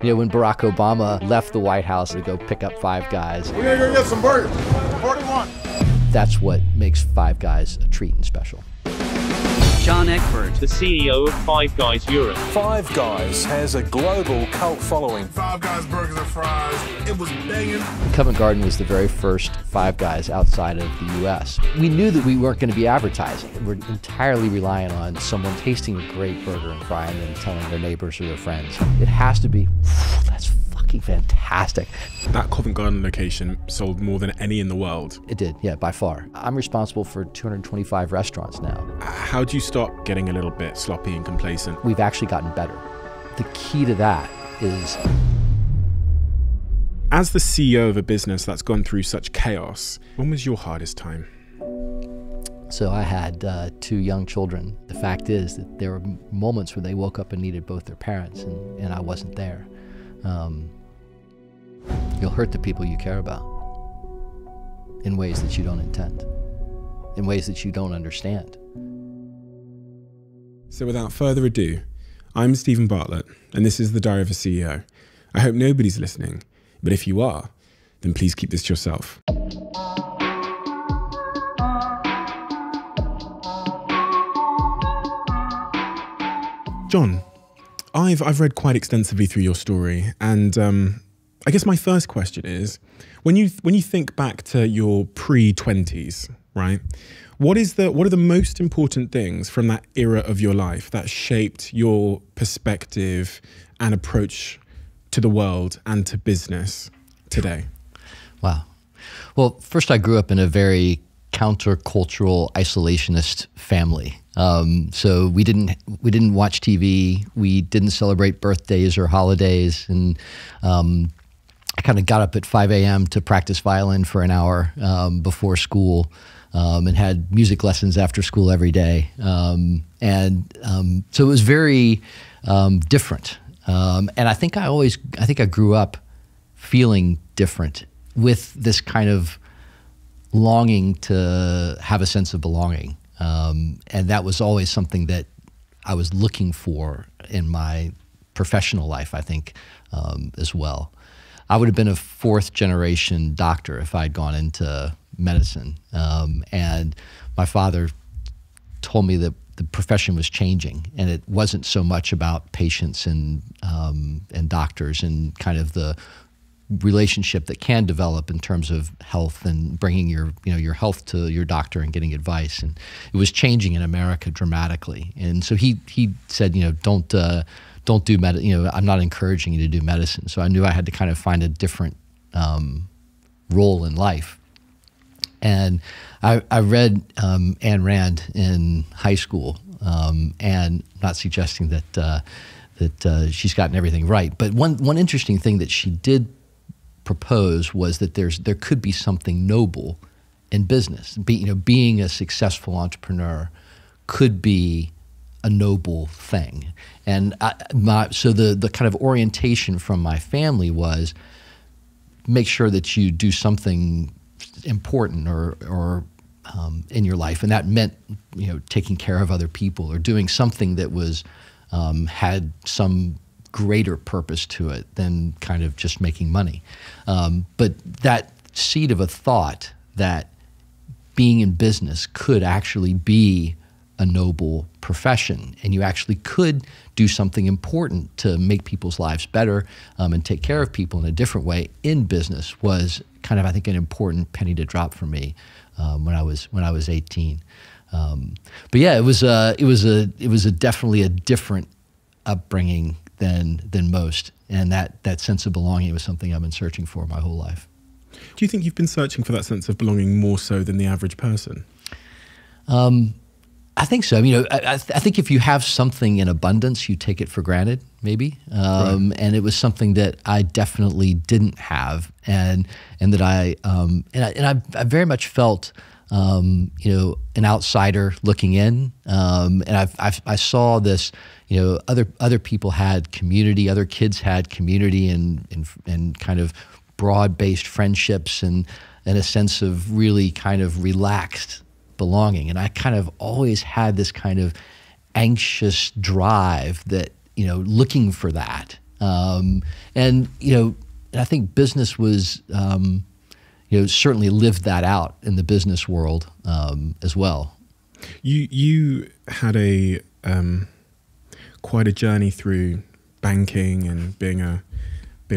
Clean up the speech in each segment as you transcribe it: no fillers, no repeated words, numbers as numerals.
You know, when Barack Obama left the White House to go pick up Five Guys. We're gonna go get some burgers. 41. That's what makes Five Guys a treat and special. John Eckbert, the CEO of Five Guys Europe. Five Guys has a global cult following. Five Guys burgers and fries. It was banging. Covent Garden was the very first Five Guys outside of the US. We knew that we weren't going to be advertising. We're entirely reliant on someone tasting a great burger and fry and then telling their neighbors or their friends. It has to be, that's fucking fantastic. That Covent Garden location sold more than any in the world. It did, yeah, by far. I'm responsible for 225 restaurants now. How do you stop getting a little bit sloppy and complacent? We've actually gotten better. The key to that is... As the CEO of a business that's gone through such chaos, when was your hardest time? So I had 2 young children. The fact is that there were moments where they woke up and needed both their parents, and I wasn't there. You'll hurt the people you care about in ways that you don't intend, in ways that you don't understand. So without further ado, I'm Stephen Bartlett, and this is The Diary of a CEO. I hope nobody's listening, but if you are, then please keep this to yourself. John, I've read quite extensively through your story, and I guess my first question is, when you think back to your pre-20s, right? What are the most important things from that era of your life that shaped your perspective and approach to the world and to business today? Wow. Well, first I grew up in a very countercultural, isolationist family. So we didn't watch TV. We didn't celebrate birthdays or holidays, and I kind of got up at 5 a.m. to practice violin for an hour before school, and had music lessons after school every day. So it was very different. And I think I grew up feeling different, with this kind of longing to have a sense of belonging. And that was always something that I was looking for in my professional life, I think, as well. I would have been a 4th generation doctor if I'd gone into medicine. And my father told me that the profession was changing, and it wasn't so much about patients and doctors and kind of the relationship that can develop in terms of health and bringing your health to your doctor and getting advice. And it was changing in America dramatically. And so he said, don't do medicine. I'm not encouraging you to do medicine. So I knew I had to kind of find a different role in life. And I read Ayn Rand in high school, and not suggesting that she's gotten everything right. But one interesting thing that she did propose was that there could be something noble in business. Being a successful entrepreneur could be a noble thing. And so the kind of orientation from my family was, make sure that you do something important or in your life, and that meant taking care of other people or doing something that was had some greater purpose to it than kind of just making money. But that seed of a thought that being in business could actually be a noble profession, and you actually could do something important to make people's lives better and take care of people in a different way in business, was kind of, I think, an important penny to drop for me when I was 18. But yeah, it was definitely a different upbringing than most, and that sense of belonging was something I've been searching for my whole life. Do you think you've been searching for that sense of belonging more so than the average person? I think so. I think if you have something in abundance, you take it for granted, maybe. Right. And it was something that I definitely didn't have, and that I very much felt, an outsider looking in. And I saw this, other people had community, other kids had community, and kind of broad-based friendships, and a sense of really kind of relaxed belonging. And I kind of always had this kind of anxious drive that, looking for that. And I think business was, certainly lived that out in the business world as well. You had a quite a journey through banking and being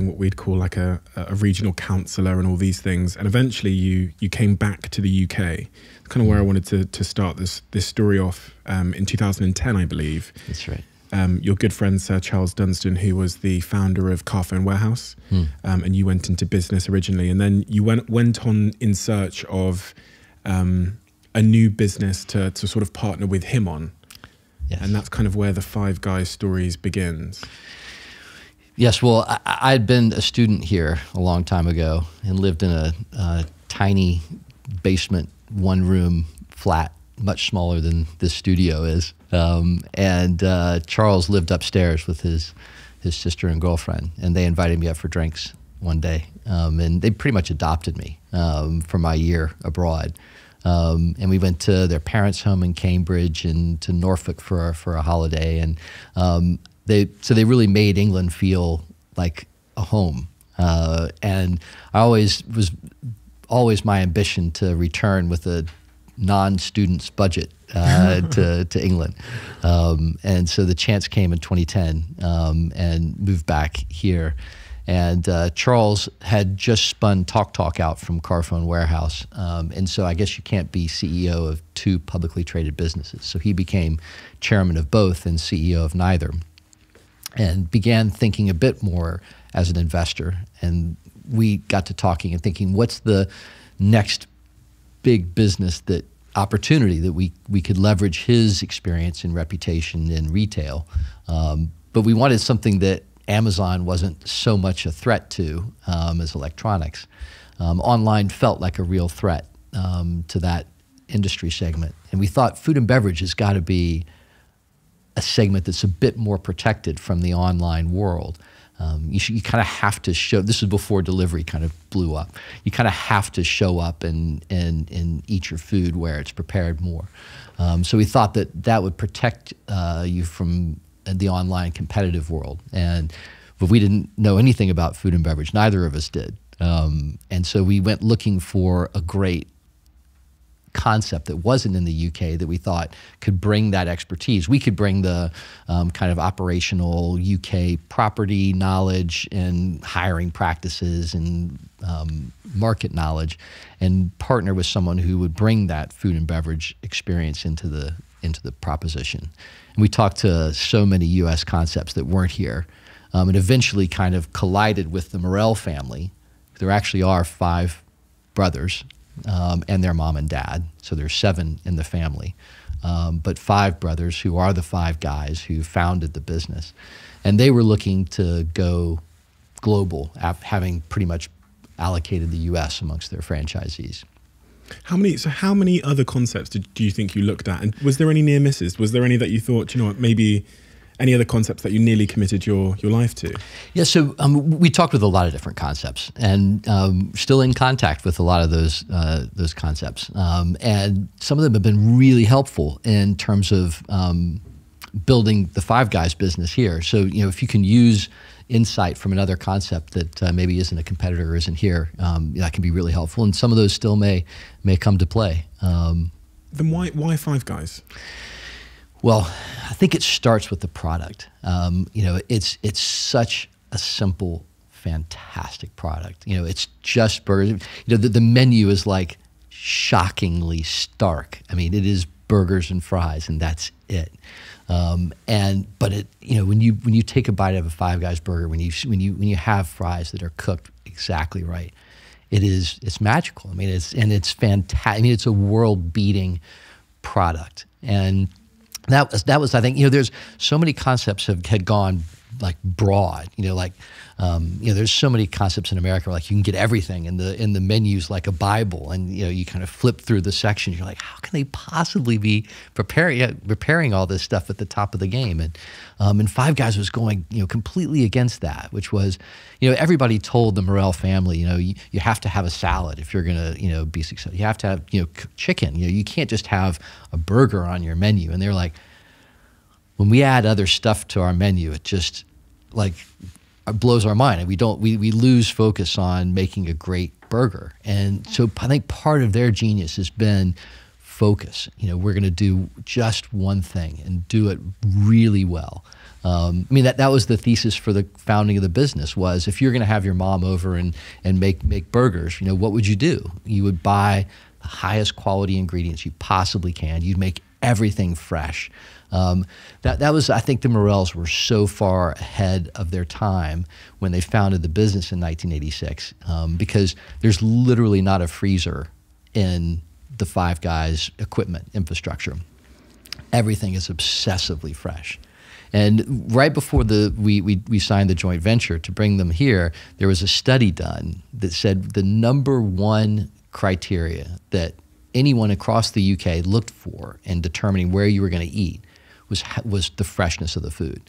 what we'd call like a regional councillor and all these things, and eventually you came back to the UK. It's kind of where I wanted to start this story off in 2010, I believe. That's right. Your good friend Sir Charles Dunstan, who was the founder of Carphone Warehouse, and you went into business originally, and then you went on in search of a new business to sort of partner with him on. Yes. And that's kind of where the Five Guys stories begins. Yes, well, I'd been a student here a long time ago and lived in a tiny basement, one-room flat, much smaller than this studio is. And Charles lived upstairs with his sister and girlfriend, and they invited me up for drinks one day. And they pretty much adopted me for my year abroad. And we went to their parents' home in Cambridge and to Norfolk for a holiday. And they really made England feel like a home. And I was always my ambition to return with a non-student's budget to England. And so the chance came in 2010 and moved back here. And Charles had just spun Talk out from Carphone Warehouse. And so I guess you can't be CEO of two publicly traded businesses. So he became chairman of both and CEO of neither, and began thinking a bit more as an investor. And we got to talking and thinking, what's the next big business opportunity that we could leverage his experience and reputation in retail. But we wanted something that Amazon wasn't so much a threat to as electronics. Online felt like a real threat to that industry segment. And we thought food and beverage has got to be a segment that's a bit more protected from the online world. You kind of have to show, this is before delivery kind of blew up, you kind of have to show up and eat your food where it's prepared more. So we thought that would protect you from the online competitive world. But we didn't know anything about food and beverage, neither of us did. And so we went looking for a great concept that wasn't in the UK that we thought could bring that expertise. We could bring the kind of operational UK property knowledge and hiring practices and market knowledge, and partner with someone who would bring that food and beverage experience into the proposition. And we talked to so many US concepts that weren't here, and eventually kind of collided with the Morel family. There actually are 5 brothers, and their mom and dad. So there's 7 in the family, but 5 brothers who are the 5 guys who founded the business. And they were looking to go global, having pretty much allocated the US amongst their franchisees. How many other concepts do you think you looked at? And was there any near misses? Was there any that you thought, maybe any other concepts that you nearly committed your life to? Yeah, so we talked with a lot of different concepts, and still in contact with a lot of those concepts. And some of them have been really helpful in terms of building the Five Guys business here. So if you can use insight from another concept that maybe isn't a competitor or isn't here, that can be really helpful. And some of those still may come to play. Then why Five Guys? Well, I think it starts with the product. It's such a simple, fantastic product. It's just burgers. The menu is like shockingly stark. I mean, it is burgers and fries, and that's it. But when you take a bite of a Five Guys burger, when you have fries that are cooked exactly right, it's magical. I mean, it's fantastic. I mean, it's a world-beating product. And that was I think there's so many concepts had gone like broad, there's so many concepts in America where, like, you can get everything in the menus like a Bible, and you kind of flip through the sections, you're like, how can they possibly be preparing all this stuff at the top of the game? And Five Guys was going completely against that, which was everybody told the Morel family you have to have a salad if you're gonna be successful. You have to have chicken. You can't just have a burger on your menu. And they're like, when we add other stuff to our menu, it just like blows our mind, and we lose focus on making a great burger. And so I think part of their genius has been focus. We're going to do just one thing and do it really well. I mean, that was the thesis for the founding of the business, was if you're going to have your mom over and make burgers, what would you do? You would buy the highest quality ingredients you possibly can. You'd make everything fresh. That was, I think the Morels were so far ahead of their time when they founded the business in 1986, because there's literally not a freezer in the Five Guys equipment infrastructure. Everything is obsessively fresh. And right before we signed the joint venture to bring them here, there was a study done that said the #1 criteria that anyone across the UK looked for in determining where you were going to eat was the freshness of the food.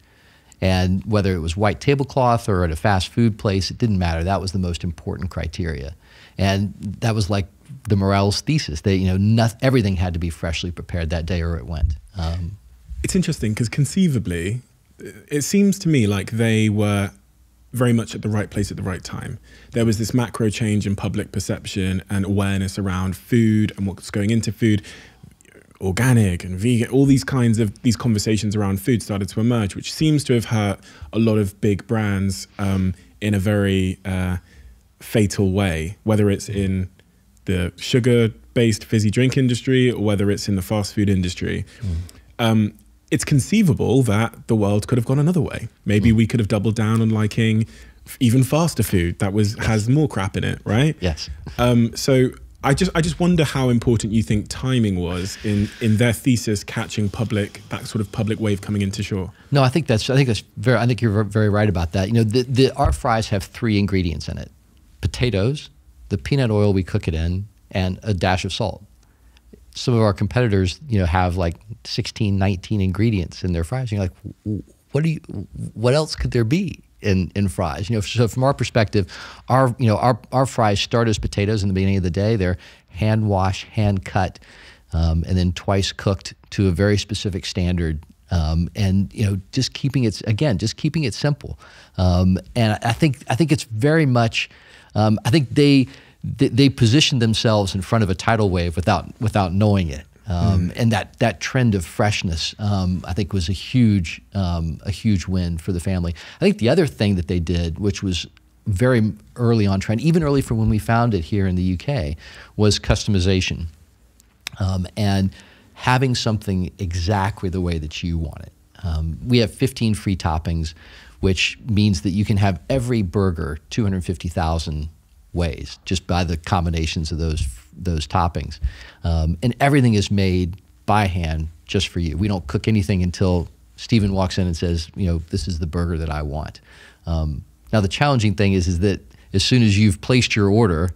And whether it was white tablecloth or at a fast food place, it didn't matter. That was the most important criteria. And that was like the Morels thesis. Everything had to be freshly prepared that day or it went. It's interesting because conceivably, it seems to me like they were very much at the right place at the right time. There was this macro change in public perception and awareness around food and what's going into food. Organic and vegan, all these kinds of conversations around food started to emerge, which seems to have hurt a lot of big brands in a very fatal way, whether it's in the sugar-based fizzy drink industry or whether it's in the fast food industry. It's conceivable that the world could have gone another way. Maybe we could have doubled down on liking even faster food that has more crap in it, right? Yes. So I just wonder how important you think timing was in their thesis catching that sort of public wave coming into shore. No, I think you're very right about that. Our fries have 3 ingredients in it: potatoes, the peanut oil we cook it in, and a dash of salt. Some of our competitors, have like 16, 19 ingredients in their fries. You're like, what else could there be in fries? So from our perspective, our fries start as potatoes in the beginning of the day. They're hand washed, hand cut, and then twice cooked to a very specific standard. And just keeping it simple. And I think it's very much. I think they positioned themselves in front of a tidal wave without knowing it. And that trend of freshness, I think, was a huge win for the family. I think the other thing that they did, which was very early on trend, even early from when we found it here in the UK, was customization, and having something exactly the way that you want it. We have 15 free toppings, which means that you can have every burger 250,000 ways just by the combinations of those toppings, and everything is made by hand just for you. We don't cook anything until Stephen walks in and says, this is the burger that I want. Now the challenging thing is that as soon as you've placed your order,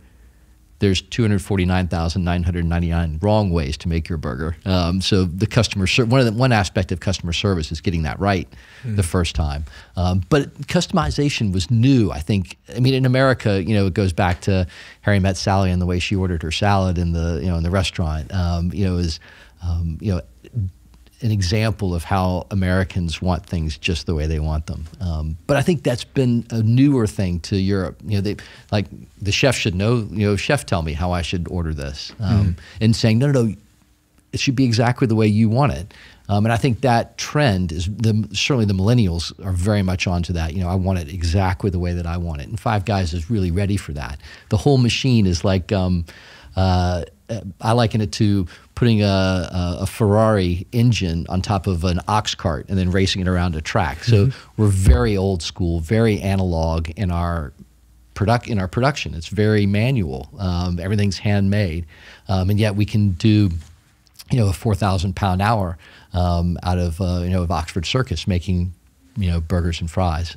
there's 249,999 wrong ways to make your burger. So the one aspect of customer service is getting that right the first time. But customization was new, I think. I mean, in America, it goes back to Harry Met Sally and the way she ordered her salad in the restaurant. Is an example of how Americans want things just the way they want them. But I think that's been a newer thing to Europe. Like the chef should know, chef, tell me how I should order this. And saying, no, it should be exactly the way you want it. And I think that trend is, certainly the millennials are very much onto that. I want it exactly the way that I want it. And Five Guys is really ready for that. The whole machine is like, I liken it to putting a Ferrari engine on top of an ox cart and then racing it around a track. So we're very old school, very analog in our production. It's very manual. Everything's handmade, and yet we can do, a 4,000 pound hour out of of Oxford Circus making burgers and fries.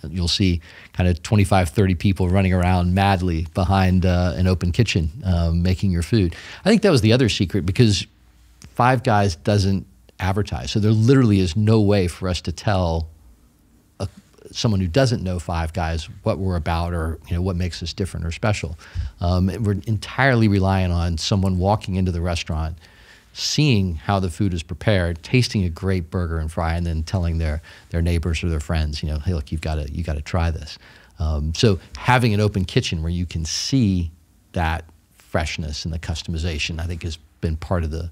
You'll see kind of 25, 30 people running around madly behind an open kitchen making your food. I think that was the other secret, because Five Guys doesn't advertise. So there literally is no way for us to tell someone who doesn't know Five Guys what we're about, or what makes us different or special. And we're entirely relying on someone walking into the restaurant, seeing how the food is prepared, tasting a great burger and fry, and then telling their neighbors or their friends, you know, hey, look, you got to try this. So having an open kitchen where you can see that freshness and the customization, I think, has been part of the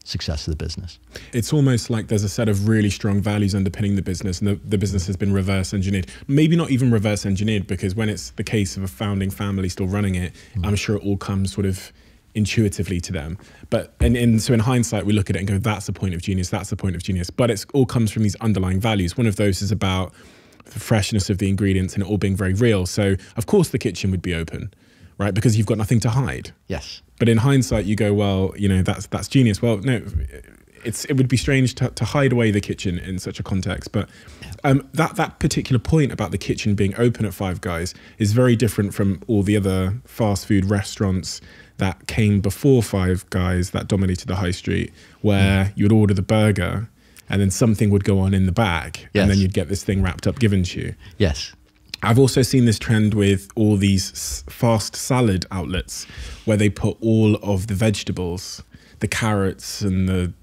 success of the business. It's almost like there's a set of really strong values underpinning the business, and the business has been reverse engineered. Maybe not even reverse engineered, because when it's the case of a founding family still running it, I'm sure it all comes sort of intuitively to them. But so in hindsight, we look at it and go, that's the point of genius, that's the point of genius. But it all comes from these underlying values. One of those is about the freshness of the ingredients and it all being very real. So of course the kitchen would be open, right? Because you've got nothing to hide. Yes. But in hindsight, you go, well, you know, that's genius. Well, no, it would be strange to hide away the kitchen in such a context. But that particular point about the kitchen being open at Five Guys is very different from all the other fast food restaurants that came before Five Guys that dominated the high street, where you would order the burger and then something would go on in the bag, and then you'd get this thing wrapped up given to you. Yes. I've also seen this trend with all these fast salad outlets where they put all of the vegetables, the carrots and the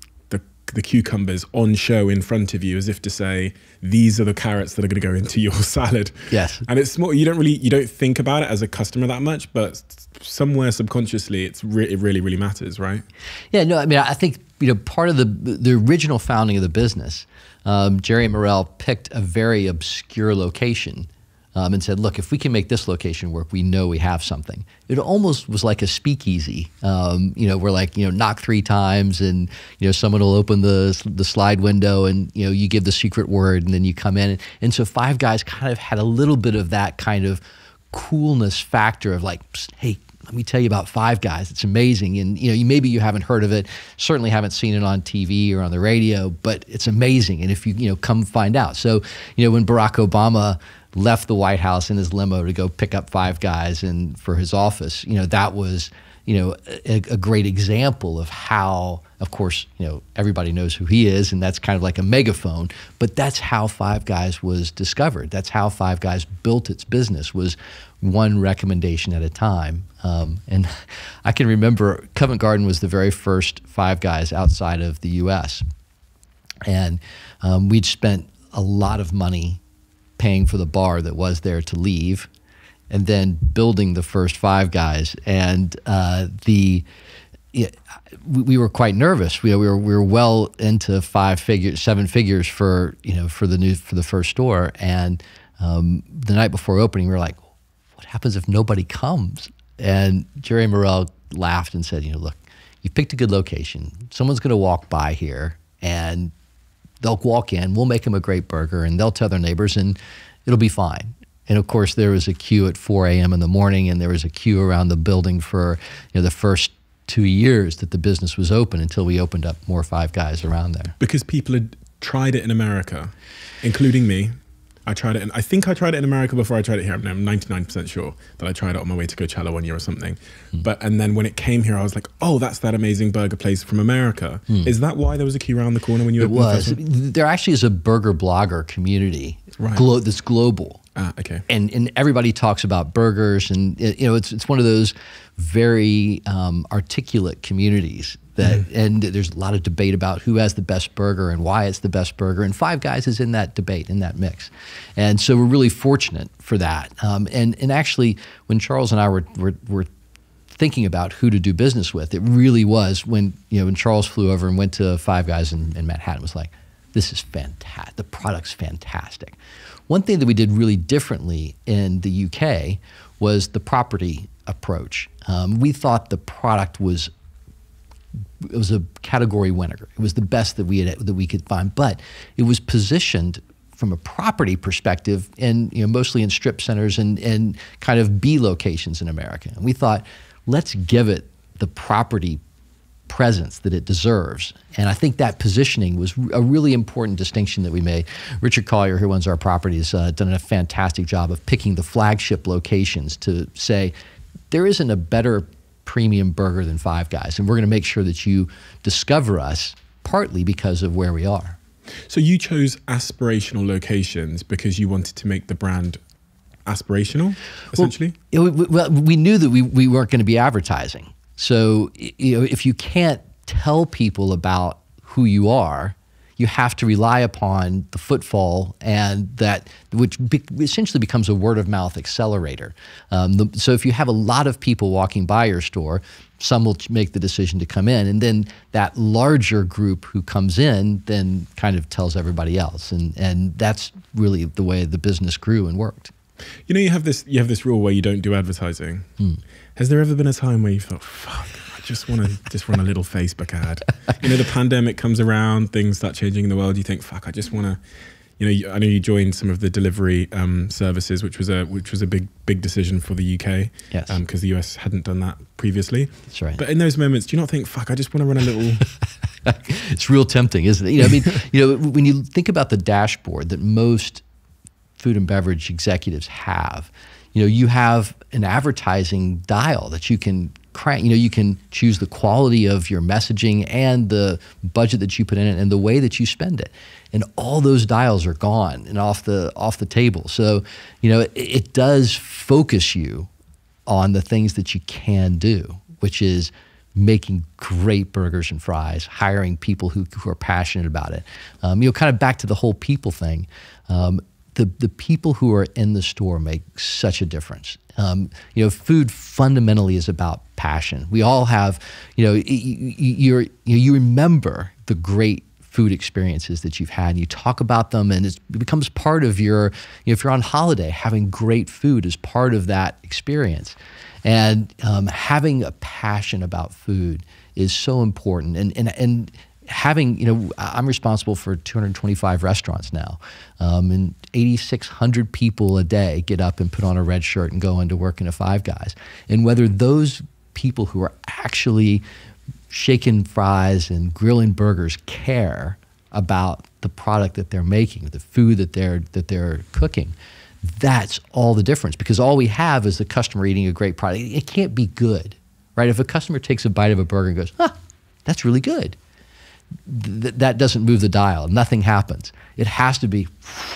cucumbers on show in front of you, as if to say, these are the carrots that are going to go into your salad. Yes. And it's more, you don't think about it as a customer that much, but somewhere subconsciously it really matters, right? Yeah, no, I mean, I think, you know, part of the original founding of the business, Jerry and Morel picked a very obscure location and said, look, if we can make this location work, we know we have something. It almost was like a speakeasy, you know, where, like, you know, knock 3 times and, you know, someone will open the slide window and, you know, you give the secret word and then you come in. And so Five Guys kind of had a little bit of that kind of coolness factor of like, hey, let me tell you about Five Guys. It's amazing. And, you know, maybe you haven't heard of it, certainly haven't seen it on TV or on the radio, but it's amazing. And if you know, come find out. So, you know, when Barack Obama left the White House in his limo to go pick up Five Guys and for his office, you know, that was, you know, a great example of how, of course, you know, everybody knows who he is, and that's kind of like a megaphone, but that's how Five Guys was discovered. That's how Five Guys built its business, was one recommendation at a time. And I can remember Covent Garden was the very first Five Guys outside of the US. And we'd spent a lot of money paying for the bar that was there to leave, and then building the first Five Guys. And we were quite nervous. We were well into 7 figures for, you know, for the first store. And the night before opening, we were like, what happens if nobody comes? And Jerry Morel laughed and said, you know, look, you picked a good location. Someone's going to walk by here and they'll walk in, we'll make them a great burger, and they'll tell their neighbors, and it'll be fine. And of course, there was a queue at 4 a.m. in the morning, and there was a queue around the building for, you know, the first 2 years that the business was open, until we opened up more Five Guys around there. Because people had tried it in America, including me. I tried it, and I think I tried it in America before I tried it here. I'm 99% sure that I tried it on my way to Coachella one year or something. And then when it came here, I was like, oh, that's that amazing burger place from America. Is that why there was a queue around the corner when you opened? It was. There actually is a burger blogger community, right, that's global. Ah, okay. And everybody talks about burgers, and you know, it's one of those very articulate communities that, and there's a lot of debate about who has the best burger and why it's the best burger. And Five Guys is in that debate, in that mix. And so we're really fortunate for that. And actually, when Charles and I were thinking about who to do business with, it really was when, you know, when Charles flew over and went to Five Guys in Manhattan, was like, this is fantastic. The product's fantastic. One thing that we did really differently in the UK was the property approach. We thought the product was a category winner. It was the best that we could find, but it was positioned from a property perspective, and, you know, mostly in strip centers and kind of B locations in America. And we thought, let's give it the property presence that it deserves. And I think that positioning was a really important distinction that we made. Richard Collier, who runs our properties, done a fantastic job of picking the flagship locations to say, there isn't a better premium burger than Five Guys, and we're going to make sure that you discover us, partly because of where we are. So you chose aspirational locations because you wanted to make the brand aspirational, essentially? Well, we knew that we weren't going to be advertising. So, you know, if you can't tell people about who you are, you have to rely upon the footfall, and that which essentially becomes a word of mouth accelerator. So if you have a lot of people walking by your store, some will make the decision to come in, and then that larger group who comes in then kind of tells everybody else, and that's really the way the business grew and worked. You know, you have this rule where you don't do advertising. Has there ever been a time where you thought, fuck, I just want to just run a little Facebook ad? You know, the pandemic comes around, things start changing in the world. You think, fuck, I just want to. You know, I know you joined some of the delivery services, which was a big decision for the UK. Yes. Because the US hadn't done that previously. That's right. But in those moments, do you not think, fuck, I just want to run a little? It's real tempting, isn't it? You know, I mean, you know, when you think about the dashboard that most food and beverage executives have, you know, you have an advertising dial that you can crank. You know, you can choose the quality of your messaging and the budget that you put in it and the way that you spend it. And all those dials are gone and off the table. So, you know, it does focus you on the things that you can do, which is making great burgers and fries, hiring people who are passionate about it. You know, kind of back to the whole people thing. The people who are in the store make such a difference. You know, food fundamentally is about passion. We all have, you know, you remember the great food experiences that you've had, and you talk about them, and it becomes part of your, you know, if you're on holiday, having great food is part of that experience. And having a passion about food is so important. And having, you know, I'm responsible for 225 restaurants now, and 8,600 people a day get up and put on a red shirt and go into work in a Five Guys. And whether those people who are actually shaking fries and grilling burgers care about the product that they're making, the food that they're cooking, that's all the difference. Because all we have is the customer eating a great product. It can't be good, right? If a customer takes a bite of a burger and goes, "Huh, that's really good," that doesn't move the dial. Nothing happens. It has to be,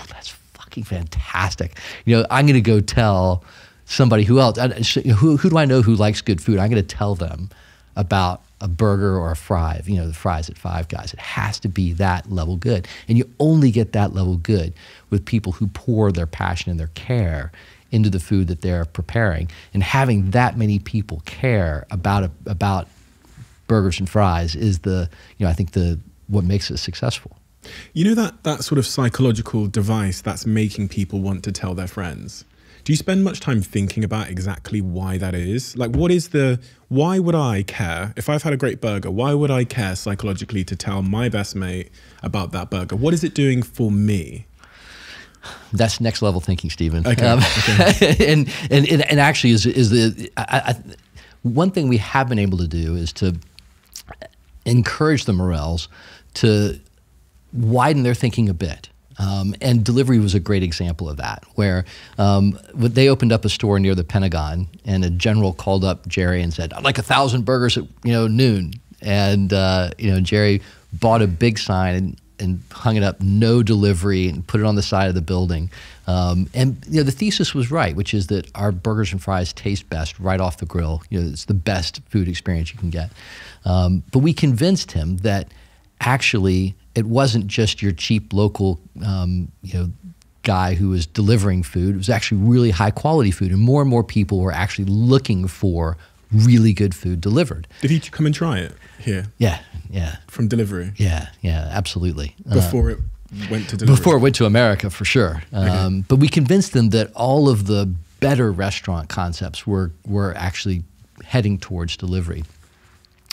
"That's fucking fantastic." You know, I'm going to go tell somebody who else. Who do I know who likes good food? I'm going to tell them about a burger or a fry. You know, the fries at Five Guys. It has to be that level good, and you only get that level good with people who pour their passion and their care into the food that they're preparing. And having that many people care about burgers and fries is I think what makes it successful. You know, that sort of psychological device that's making people want to tell their friends. Do you spend much time thinking about exactly why that is? Like, why would I care? If I've had a great burger, why would I care psychologically to tell my best mate about that burger? What is it doing for me? That's next level thinking, Stephen. Okay. Okay. and actually one thing we have been able to do is to encourage the Morels to widen their thinking a bit. And delivery was a great example of that, where they opened up a store near the Pentagon, and a general called up Jerry and said, "I'd like 1,000 burgers at noon." And Jerry bought a big sign and hung it up, "No delivery," and put it on the side of the building. And the thesis was right, which is that our burgers and fries taste best right off the grill. It's the best food experience you can get. But we convinced him that actually it wasn't just your cheap local guy who was delivering food. It was actually really high quality food, and more people were actually looking for really good food delivered. Did he come and try it here? Yeah. From delivery? Yeah, absolutely. Before it went to delivery? Before it went to America, for sure. Okay. But we convinced them that all of the better restaurant concepts were actually heading towards delivery.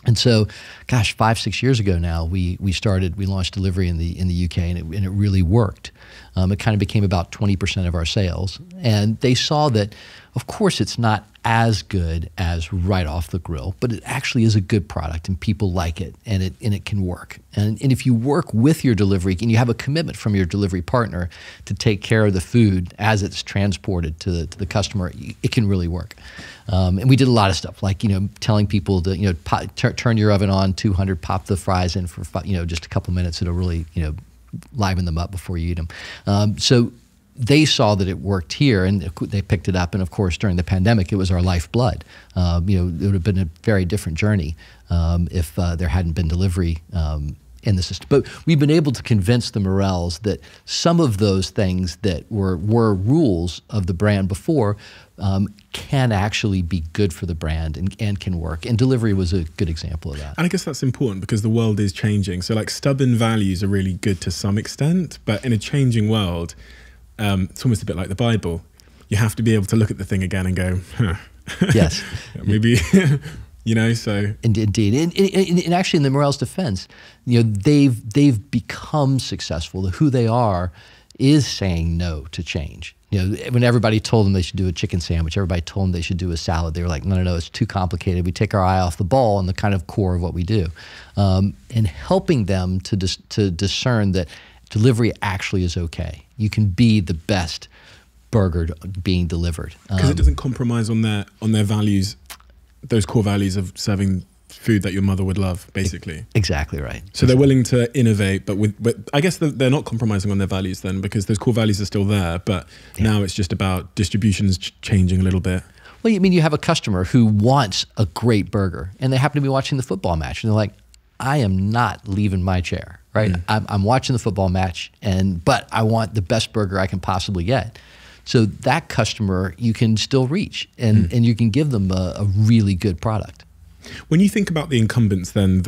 And so, 5-6 years ago now, we launched delivery in the UK, and it really worked. It kind of became about 20% of our sales, and they saw that, of course, it's not as good as right off the grill, but it actually is a good product, and people like it, and it can work. And if you work with your delivery, and you have a commitment from your delivery partner to take care of the food as it's transported to the customer, it can really work. And we did a lot of stuff, like telling people to turn your oven on 200, pop the fries in for just a couple minutes. It'll really liven them up before you eat them. So they saw that it worked here, and they picked it up. And of course, during the pandemic, it was our lifeblood. You know, it would have been a very different journey if there hadn't been delivery in the system. But we've been able to convince the Morels that some of those things that were rules of the brand before can actually be good for the brand and can work. And delivery was a good example of that. And I guess that's important because the world is changing. So like stubborn values are really good to some extent, but in a changing world, it's almost a bit like the Bible. You have to be able to look at the thing again and go, huh. Yes. Maybe, you know, so. Indeed. And actually in the Morels' defense, you know, they've become successful. Who they are is saying no to change. You know, when everybody told them they should do a chicken sandwich, everybody told them they should do a salad, they were like, no, it's too complicated. We take our eye off the ball and the kind of core of what we do. And helping them to discern that delivery actually is okay. You can be the best burger being delivered. Because it doesn't compromise on their values, those core values of serving food that your mother would love, basically. Exactly right. So they're willing to innovate, but I guess they're not compromising on their values then, because those core values are still there, but now it's just about distribution's changing a little bit. Well, I mean, you have a customer who wants a great burger, and they happen to be watching the football match, and they're like, I am not leaving my chair, right? I'm watching the football match, but I want the best burger I can possibly get. So that customer you can still reach, and you can give them a really good product. When you think about the incumbents then,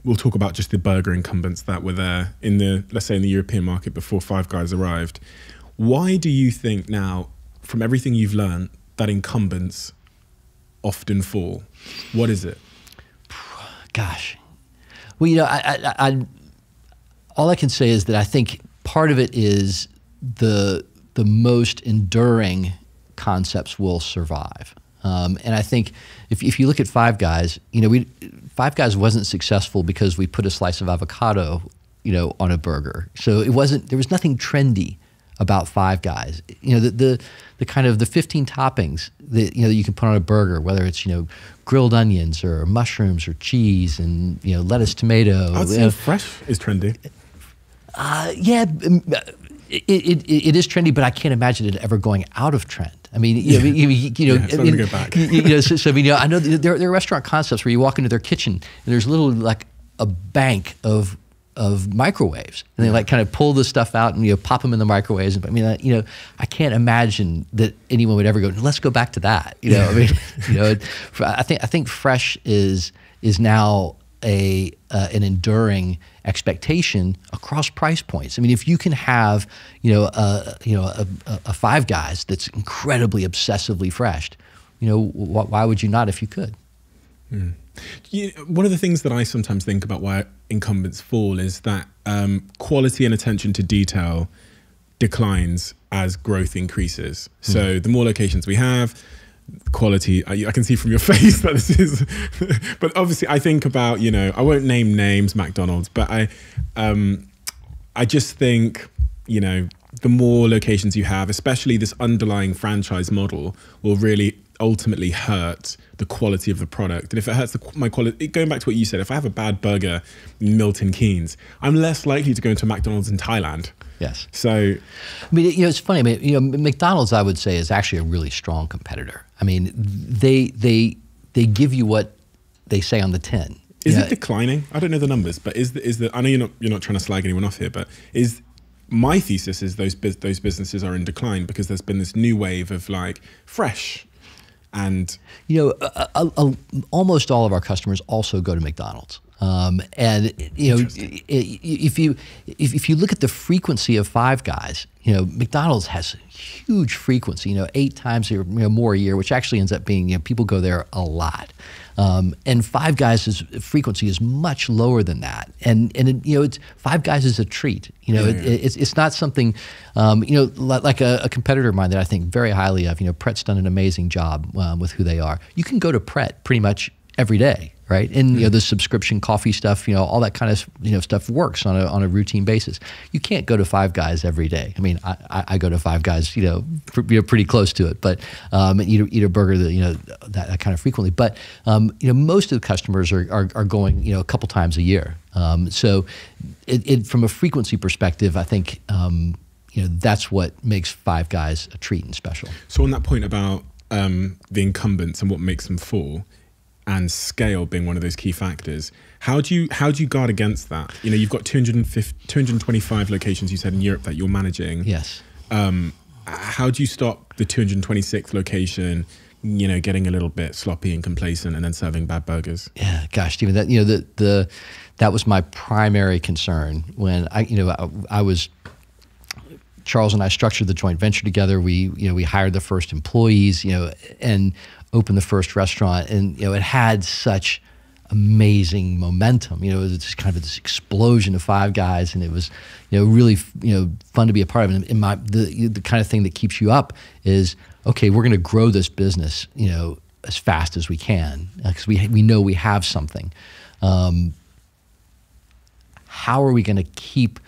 we'll talk about just the burger incumbents that were there in the, let's say in the European market before Five Guys arrived. Why do you think now, from everything you've learned, that incumbents often fall? What is it? Gosh. Well, you know, all I can say is that I think part of it is the most enduring concepts will survive. And I think if you look at Five Guys, you know, Five Guys wasn't successful because we put a slice of avocado, you know, on a burger. So there was nothing trendy about Five Guys. You know, the kind of the 15 toppings that, you know, that you can put on a burger, whether it's, you know, grilled onions or mushrooms or cheese and, you know, lettuce, tomato. I'd say fresh is trendy. Yeah, it is trendy, but I can't imagine it ever going out of trend. I mean, you know, it's not going to go back. You know, so I mean, you know, I know there are restaurant concepts where you walk into their kitchen and there's literally like a bank of microwaves, and they like kind of pull the stuff out and, you know, pop them in the microwaves. I mean, you know, I can't imagine that anyone would ever go, let's go back to that. You know, I mean, you know, I think fresh is now an enduring expectation across price points. I mean, if you can have, you know, a Five Guys that's incredibly obsessively fresh, you know, why would you not if you could? One of the things that I sometimes think about why incumbents fall is that quality and attention to detail declines as growth increases. So the more locations we have, quality, I can see from your face that this is, but obviously I think about, you know, I won't name names, McDonald's, but I just think, you know, the more locations you have, especially this underlying franchise model, will really ultimately hurt the quality of the product. And if it hurts my quality, going back to what you said, if I have a bad burger in Milton Keynes, I'm less likely to go into McDonald's in Thailand. Yes. So, I mean, you know, it's funny. I mean, you know, McDonald's, I would say, is actually a really strong competitor. I mean, they give you what they say on the tin. Is it declining? I don't know the numbers, but is the I know you're not trying to slag anyone off here, but my thesis is those businesses are in decline because there's been this new wave of like fresh. And you know, almost all of our customers also go to McDonald's, and you know, if you look at the frequency of Five Guys, you know, McDonald's has huge frequency, you know, 8 times or more a year, which actually ends up being, you know, people go there a lot. And Five Guys' frequency is much lower than that, and you know, Five Guys is a treat. You know, it's not something, you know, like a competitor of mine that I think very highly of. You know, Pret's done an amazing job with who they are. You can go to Pret pretty much every day, right? And you know, the subscription coffee stuff, you know, all that kind of, you know, stuff works on a routine basis. You can't go to Five Guys every day. I mean, I go to Five Guys, you know, pretty close to it, but eat a burger that, you know, that kind of frequently. But you know, most of the customers are going, you know, a couple times a year. So from a frequency perspective, I think that's what makes Five Guys a treat and special. So on that point about the incumbents and what makes them fall, and scale being one of those key factors, how do you guard against that? You've got 225 locations, you said, in Europe that you're managing. Yes. How do you stop the 226th location, getting a little bit sloppy and complacent and then serving bad burgers? Yeah, gosh, Stephen, that was my primary concern when I was. Charles and I structured the joint venture together. We hired the first employees, and opened the first restaurant, and it had such amazing momentum. It was just kind of this explosion of Five Guys, and it was really fun to be a part of it. And the kind of thing that keeps you up is, okay, we're going to grow this business as fast as we can because we know we have something. How are we going to keep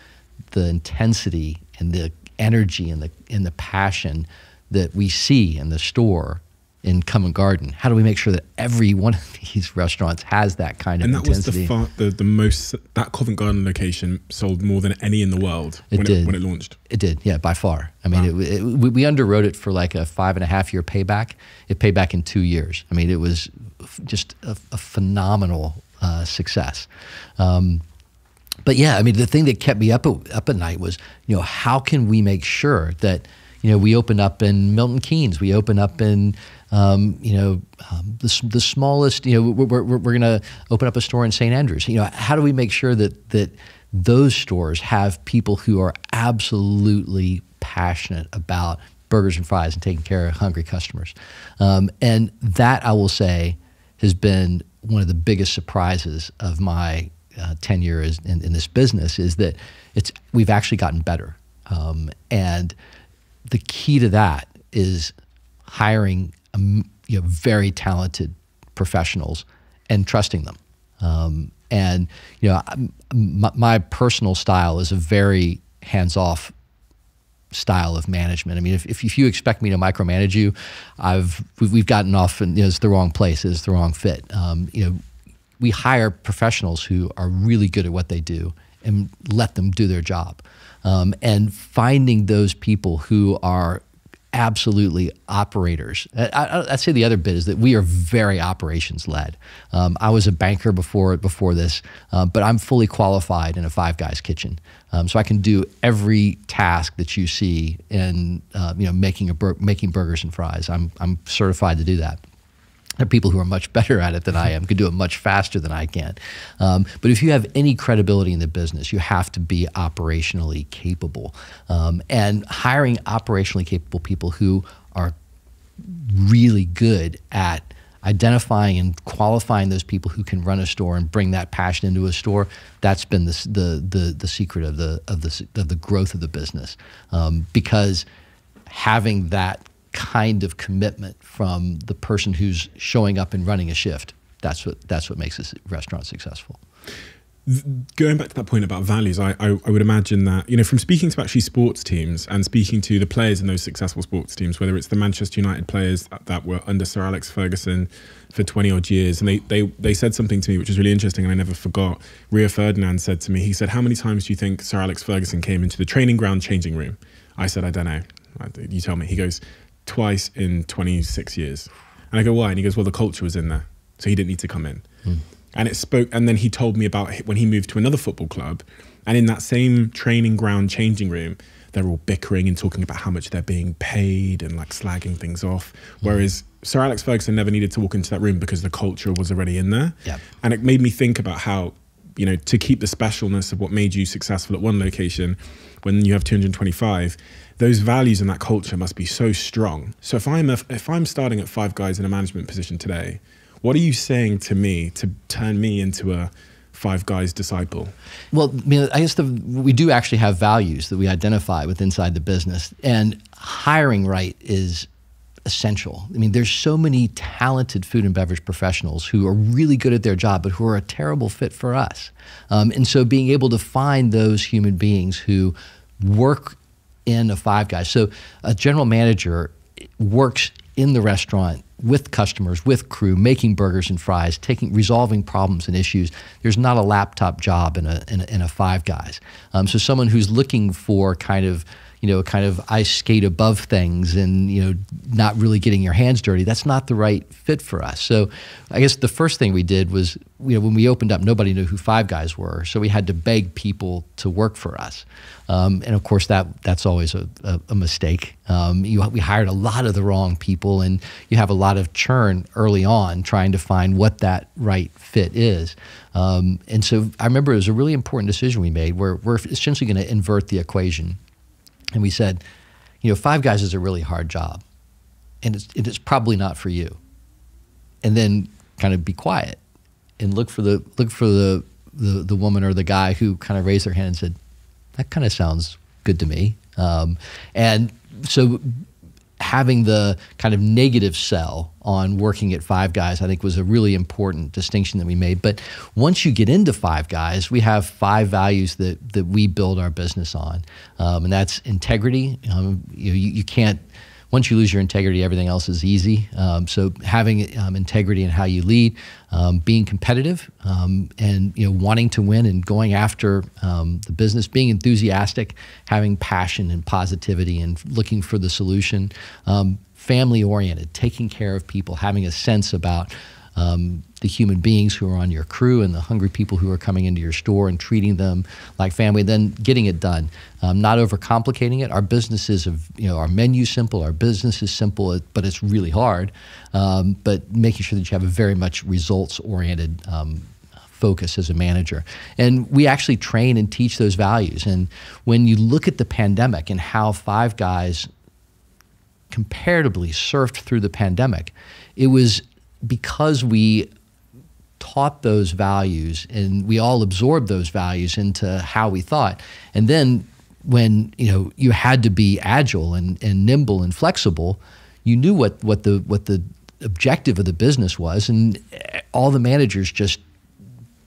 the intensity and the energy and the passion that we see in the store in Covent Garden? How do we make sure that every one of these restaurants has that kind of intensity? And that was the most, that Covent Garden location sold more than any in the world when it launched. It did, yeah, by far. I mean, wow. We underwrote it for like a 5.5-year payback. It paid back in 2 years. I mean, it was just a phenomenal success. But yeah, I mean, the thing that kept me up at night was, how can we make sure that, we open up in Milton Keynes, we open up in, the smallest, we're going to open up a store in St. Andrews. How do we make sure that those stores have people who are absolutely passionate about burgers and fries and taking care of hungry customers? And that, I will say, has been one of the biggest surprises of my tenure in this business, is that we've actually gotten better. And the key to that is hiring very talented professionals and trusting them. And my personal style is a very hands-off style of management. I mean, if you expect me to micromanage you, we've gotten off, and it's the wrong place, it's the wrong fit. We hire professionals who are really good at what they do and let them do their job. And finding those people who are absolutely operators. I'd say the other bit is that we are very operations led. I was a banker before this, but I'm fully qualified in a Five Guys kitchen. So I can do every task that you see in making burgers and fries. I'm certified to do that. There are people who are much better at it than I am, could do it much faster than I can. But if you have any credibility in the business, you have to be operationally capable. And hiring operationally capable people who are really good at identifying and qualifying those people who can run a store and bring that passion into a store, that's been the secret of the growth of the business. Because having that kind of commitment from the person who's showing up and running a shift, that's what makes this restaurant successful. Going back to that point about values, I would imagine that, from speaking to actually sports teams and speaking to the players in those successful sports teams, whether it's the Manchester United players that were under Sir Alex Ferguson for 20 odd years, and they said something to me which was really interesting and I never forgot. Rio Ferdinand said to me, he said, "How many times do you think Sir Alex Ferguson came into the training ground changing room?" I said, "I don't know." You tell me. He goes, "Twice in 26 years. And I go, "Why?" And he goes, "Well, the culture was in there, so he didn't need to come in." And it spoke, and then he told me about when he moved to another football club, and in that same training ground changing room, they're all bickering and talking about how much they're being paid and like slagging things off. Whereas Sir Alex Ferguson never needed to walk into that room because the culture was already in there. Yep. And it made me think about how, to keep the specialness of what made you successful at one location, when you have 225, those values and that culture must be so strong. So if I'm starting at Five Guys in a management position today, what are you saying to me to turn me into a Five Guys disciple? Well, I guess we do actually have values that we identify with inside the business, and hiring right is essential. There's so many talented food and beverage professionals who are really good at their job, but who are a terrible fit for us. And so being able to find those human beings who work in a Five Guys. So a general manager works in the restaurant with customers, with crew, making burgers and fries, resolving problems and issues. There's not a laptop job in a Five Guys. So someone who's looking for kind of kind of ice skate above things and, not really getting your hands dirty. That's not the right fit for us. So I guess the first thing we did was, when we opened up, nobody knew who Five Guys were. So we had to beg people to work for us. And of course, that's always a mistake. We hired a lot of the wrong people, and you have a lot of churn early on trying to find what that right fit is. And so I remember it was a really important decision we made where we're essentially going to invert the equation. And we said, Five Guys is a really hard job, and it's probably not for you. And then kind of be quiet and look for the woman or the guy who kind of raised their hand and said, that kind of sounds good to me. And so having the kind of negative sell on working at Five Guys, I think, was a really important distinction that we made. But once you get into Five Guys, we have 5 values that we build our business on. And that's integrity. You can't, once you lose your integrity, everything else is easy. So having integrity in how you lead, being competitive, and wanting to win and going after the business, being enthusiastic, having passion and positivity, and looking for the solution. Family oriented, taking care of people, having a sense about the human beings who are on your crew and the hungry people who are coming into your store, and treating them like family, then getting it done. Not overcomplicating it. Our businesses our menu's simple, our business is simple, but it's really hard. But making sure that you have a very much results-oriented focus as a manager. And we actually train and teach those values. And when you look at the pandemic and how Five Guys comparatively surfed through the pandemic, it was because we taught those values and we all absorbed those values into how we thought. And then when you had to be agile and nimble and flexible, you knew what the objective of the business was, and all the managers just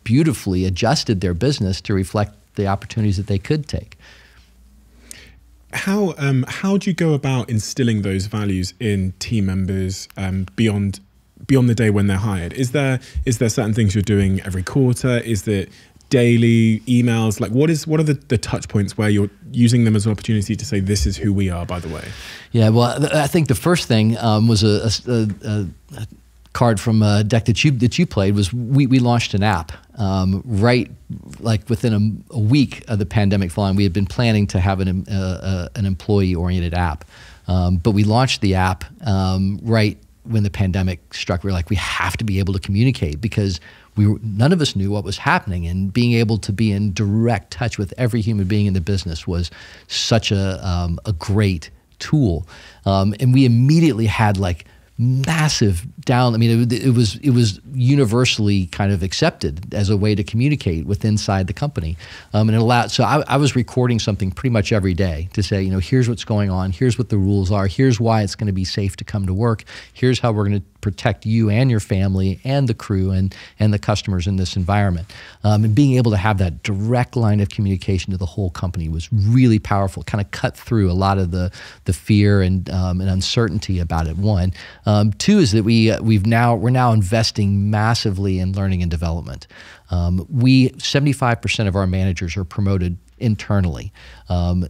beautifully adjusted their business to reflect the opportunities that they could take. How do you go about instilling those values in team members beyond the day when they're hired? Is there certain things you're doing every quarter? Is there daily emails? Like what are the touch points where you're using them as an opportunity to say, this is who we are, by the way? Yeah, well, I think the first thing was a card from a deck that you played. Was we launched an app right like within a week of the pandemic falling. We had been planning to have an employee-oriented app, but we launched the app right when the pandemic struck. We were like, we have to be able to communicate, because none of us knew what was happening, and being able to be in direct touch with every human being in the business was such a great tool. And we immediately had like massive down. I mean, it was universally kind of accepted as a way to communicate with inside the company, and it allowed. So I was recording something pretty much every day to say, here's what's going on, here's what the rules are, here's why it's going to be safe to come to work, here's how we're going to protect you and your family and the crew and the customers in this environment. And being able to have that direct line of communication to the whole company was really powerful. Kind of cut through a lot of the fear and uncertainty about it. One, two is that we're now investing massively in learning and development. 75% of our managers are promoted internally.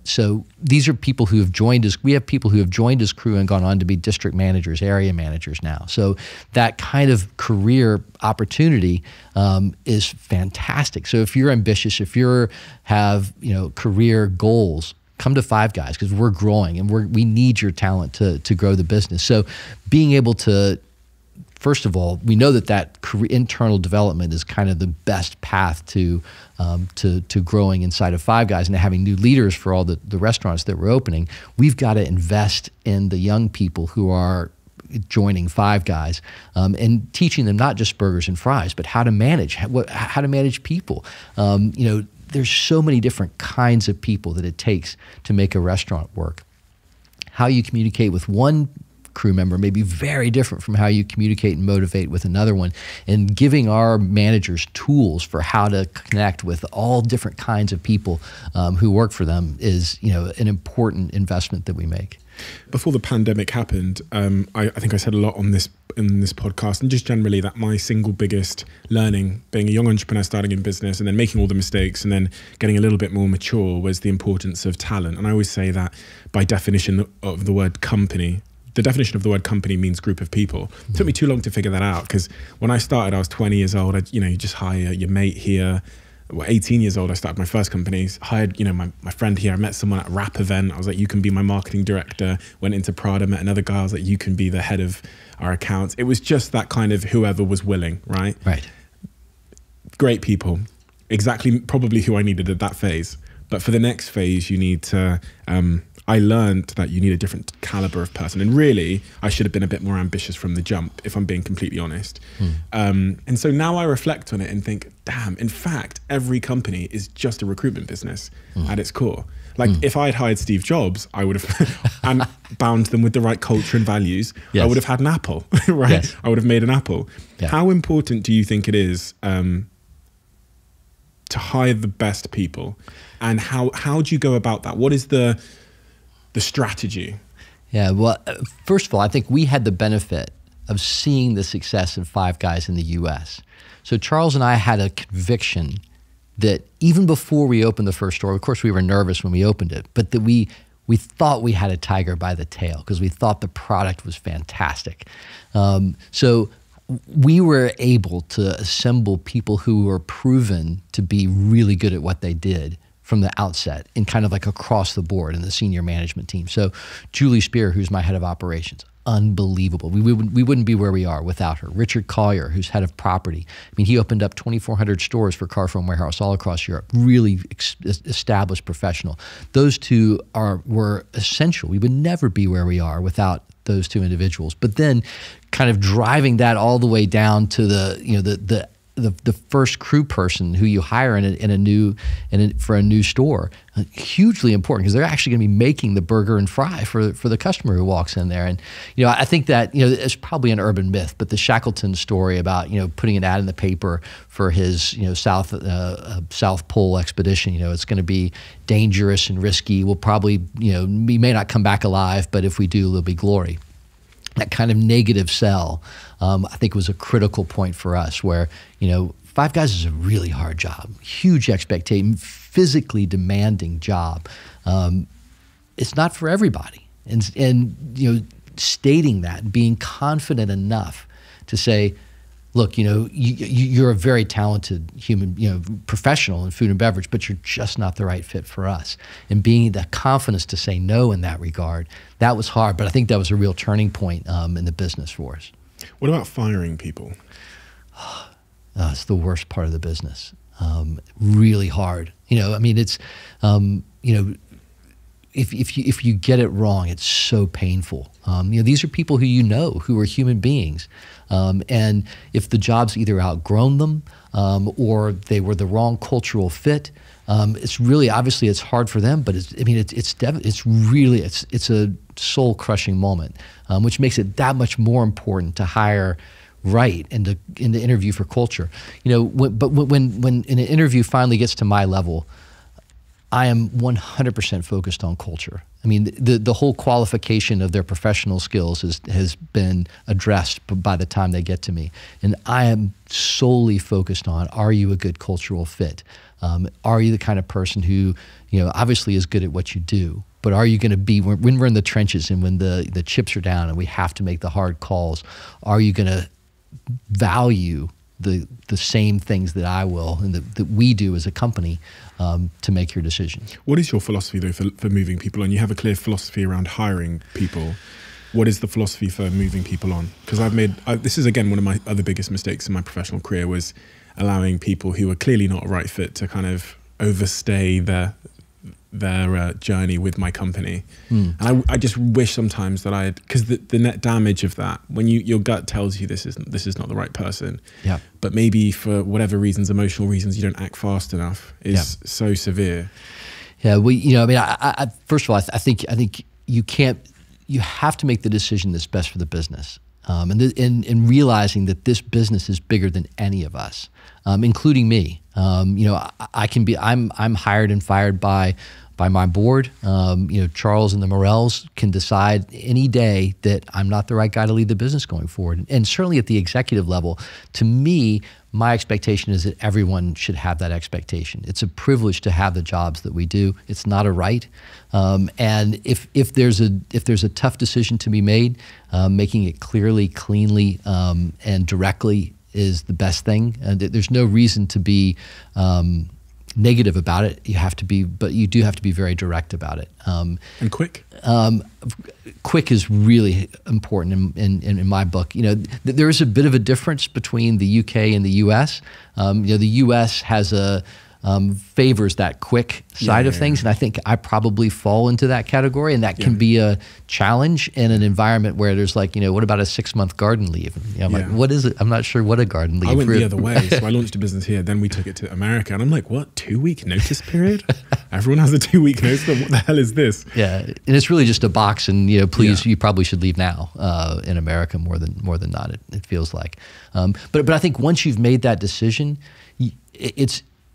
So these are people who have joined us. We have people who have joined as crew and gone on to be district managers, area managers now. So that kind of career opportunity is fantastic. So if you're ambitious, if you have career goals, come to Five Guys, because we're growing and we need your talent to grow the business. So being able to, first of all, we know that internal development is kind of the best path to growing inside of Five Guys and having new leaders for all the restaurants that we're opening. We've got to invest in the young people who are joining Five Guys, and teaching them not just burgers and fries, but how to manage people. There's so many different kinds of people that it takes to make a restaurant work. How you communicate with one crew member may be very different from how you communicate and motivate with another one, and giving our managers tools for how to connect with all different kinds of people who work for them is an important investment that we make. Before the pandemic happened, I think I said a lot on this in this podcast, and just generally, that my single biggest learning, being a young entrepreneur starting in business and then making all the mistakes and then getting a little bit more mature, was the importance of talent. And I always say that by definition of the word company, the definition of the word company means group of people. It took me too long to figure that out, because when I started, I was 20 years old. You just hire your mate here. 18 years old, I started my first company. Hired, my friend here. I met someone at a rap event. I was like, you can be my marketing director. Went into Prada, met another guy. I was like, you can be the head of our accounts. It was just that kind of whoever was willing, right? Right. Great people. Exactly, probably who I needed at that phase. But for the next phase, you need to, I learned that you need a different caliber of person. And really, I should have been a bit more ambitious from the jump, if I'm being completely honest. And so now I reflect on it and think, damn, in fact, every company is just a recruitment business at its core. Like if I had hired Steve Jobs, I would have and bound them with the right culture and values. I would have had an Apple, right? Yes. I would have made an Apple. Yeah. How important do you think it is to hire the best people? And how do you go about that? What is the strategy? Yeah, well, first of all, I think we had the benefit of seeing the success of Five Guys in the US. So Charles and I had a conviction that even before we opened the first store, of course we were nervous when we opened it, but that we thought we had a tiger by the tail because we thought the product was fantastic. So we were able to assemble people who were proven to be really good at what they did from the outset, and kind of like across the board in the senior management team. So Julie Spear, who's my head of operations, unbelievable. We wouldn't be where we are without her. Richard Collier, who's head of property. I mean, he opened up 2,400 stores for Carphone Warehouse all across Europe. Really established professional. Those two were essential. We would never be where we are without those two individuals. But then kind of driving that all the way down to the first crew person who you hire for a new store, hugely important, because they're actually going to be making the burger and fry for the customer who walks in there. And I think that it's probably an urban myth, but the Shackleton story about putting an ad in the paper for his South Pole expedition, it's going to be dangerous and risky. We'll probably we may not come back alive, but if we do, there'll be glory. That kind of negative sell, I think, was a critical point for us, where Five Guys is a really hard job, huge expectation, physically demanding job. It's not for everybody, and stating that, being confident enough to say, look, you're a very talented human, professional in food and beverage, but you're just not the right fit for us. And being the confidence to say no in that regard, that was hard, but I think that was a real turning point in the business for us. What about firing people? It's the worst part of the business. Really hard. I mean, it's, if you get it wrong, it's so painful. These are people who are human beings. And if the job's either outgrown them or they were the wrong cultural fit, it's really, obviously it's hard for them, but it's a soul crushing moment, which makes it that much more important to hire right and to interview for culture. But when an interview finally gets to my level, I am 100% focused on culture. I mean, the whole qualification of their professional skills has been addressed by the time they get to me. And I am solely focused on, are you a good cultural fit? Are you the kind of person who, obviously is good at what you do, but are you going to be, when we're in the trenches and when the chips are down and we have to make the hard calls, are you going to value the same things that I will and that we do as a company to make your decisions? What is your philosophy, though, for moving people on? You have a clear philosophy around hiring people. What is the philosophy for moving people on? Because this is, again, one of my other biggest mistakes in my professional career, was allowing people who are clearly not a right fit to kind of overstay their journey with my company. And I just wish sometimes that because the net damage of that, when your gut tells you this is not the right person, but maybe for whatever reasons, emotional reasons, you don't act fast enough, is so severe. Yeah, I first of all, I think you have to make the decision that's best for the business. And realizing that this business is bigger than any of us, including me. I'm hired and fired by by my board. Charles and the Morels can decide any day that I'm not the right guy to lead the business going forward. And certainly at the executive level, to me, my expectation is that everyone should have that expectation. It's a privilege to have the jobs that we do. It's not a right. And if there's a tough decision to be made, making it clearly, cleanly, and directly is the best thing. And there's no reason to be negative about it. But you do have to be very direct about it. And quick. Quick is really important in my book. There is a bit of a difference between the UK and the US. The US has favors that quick side of things, and I think I probably fall into that category, and that can be a challenge in an environment where there's what about a 6-month garden leave? I'm like, what is it? I'm not sure what a garden leave is. I went the other way, so I launched a business here, then we took it to America, and I'm like, what, 2-week notice period? Everyone has a 2-week notice, but what the hell is this? Yeah, and it's really just a box, and please, you probably should leave now in America more than not. It feels like, but I think once you've made that decision,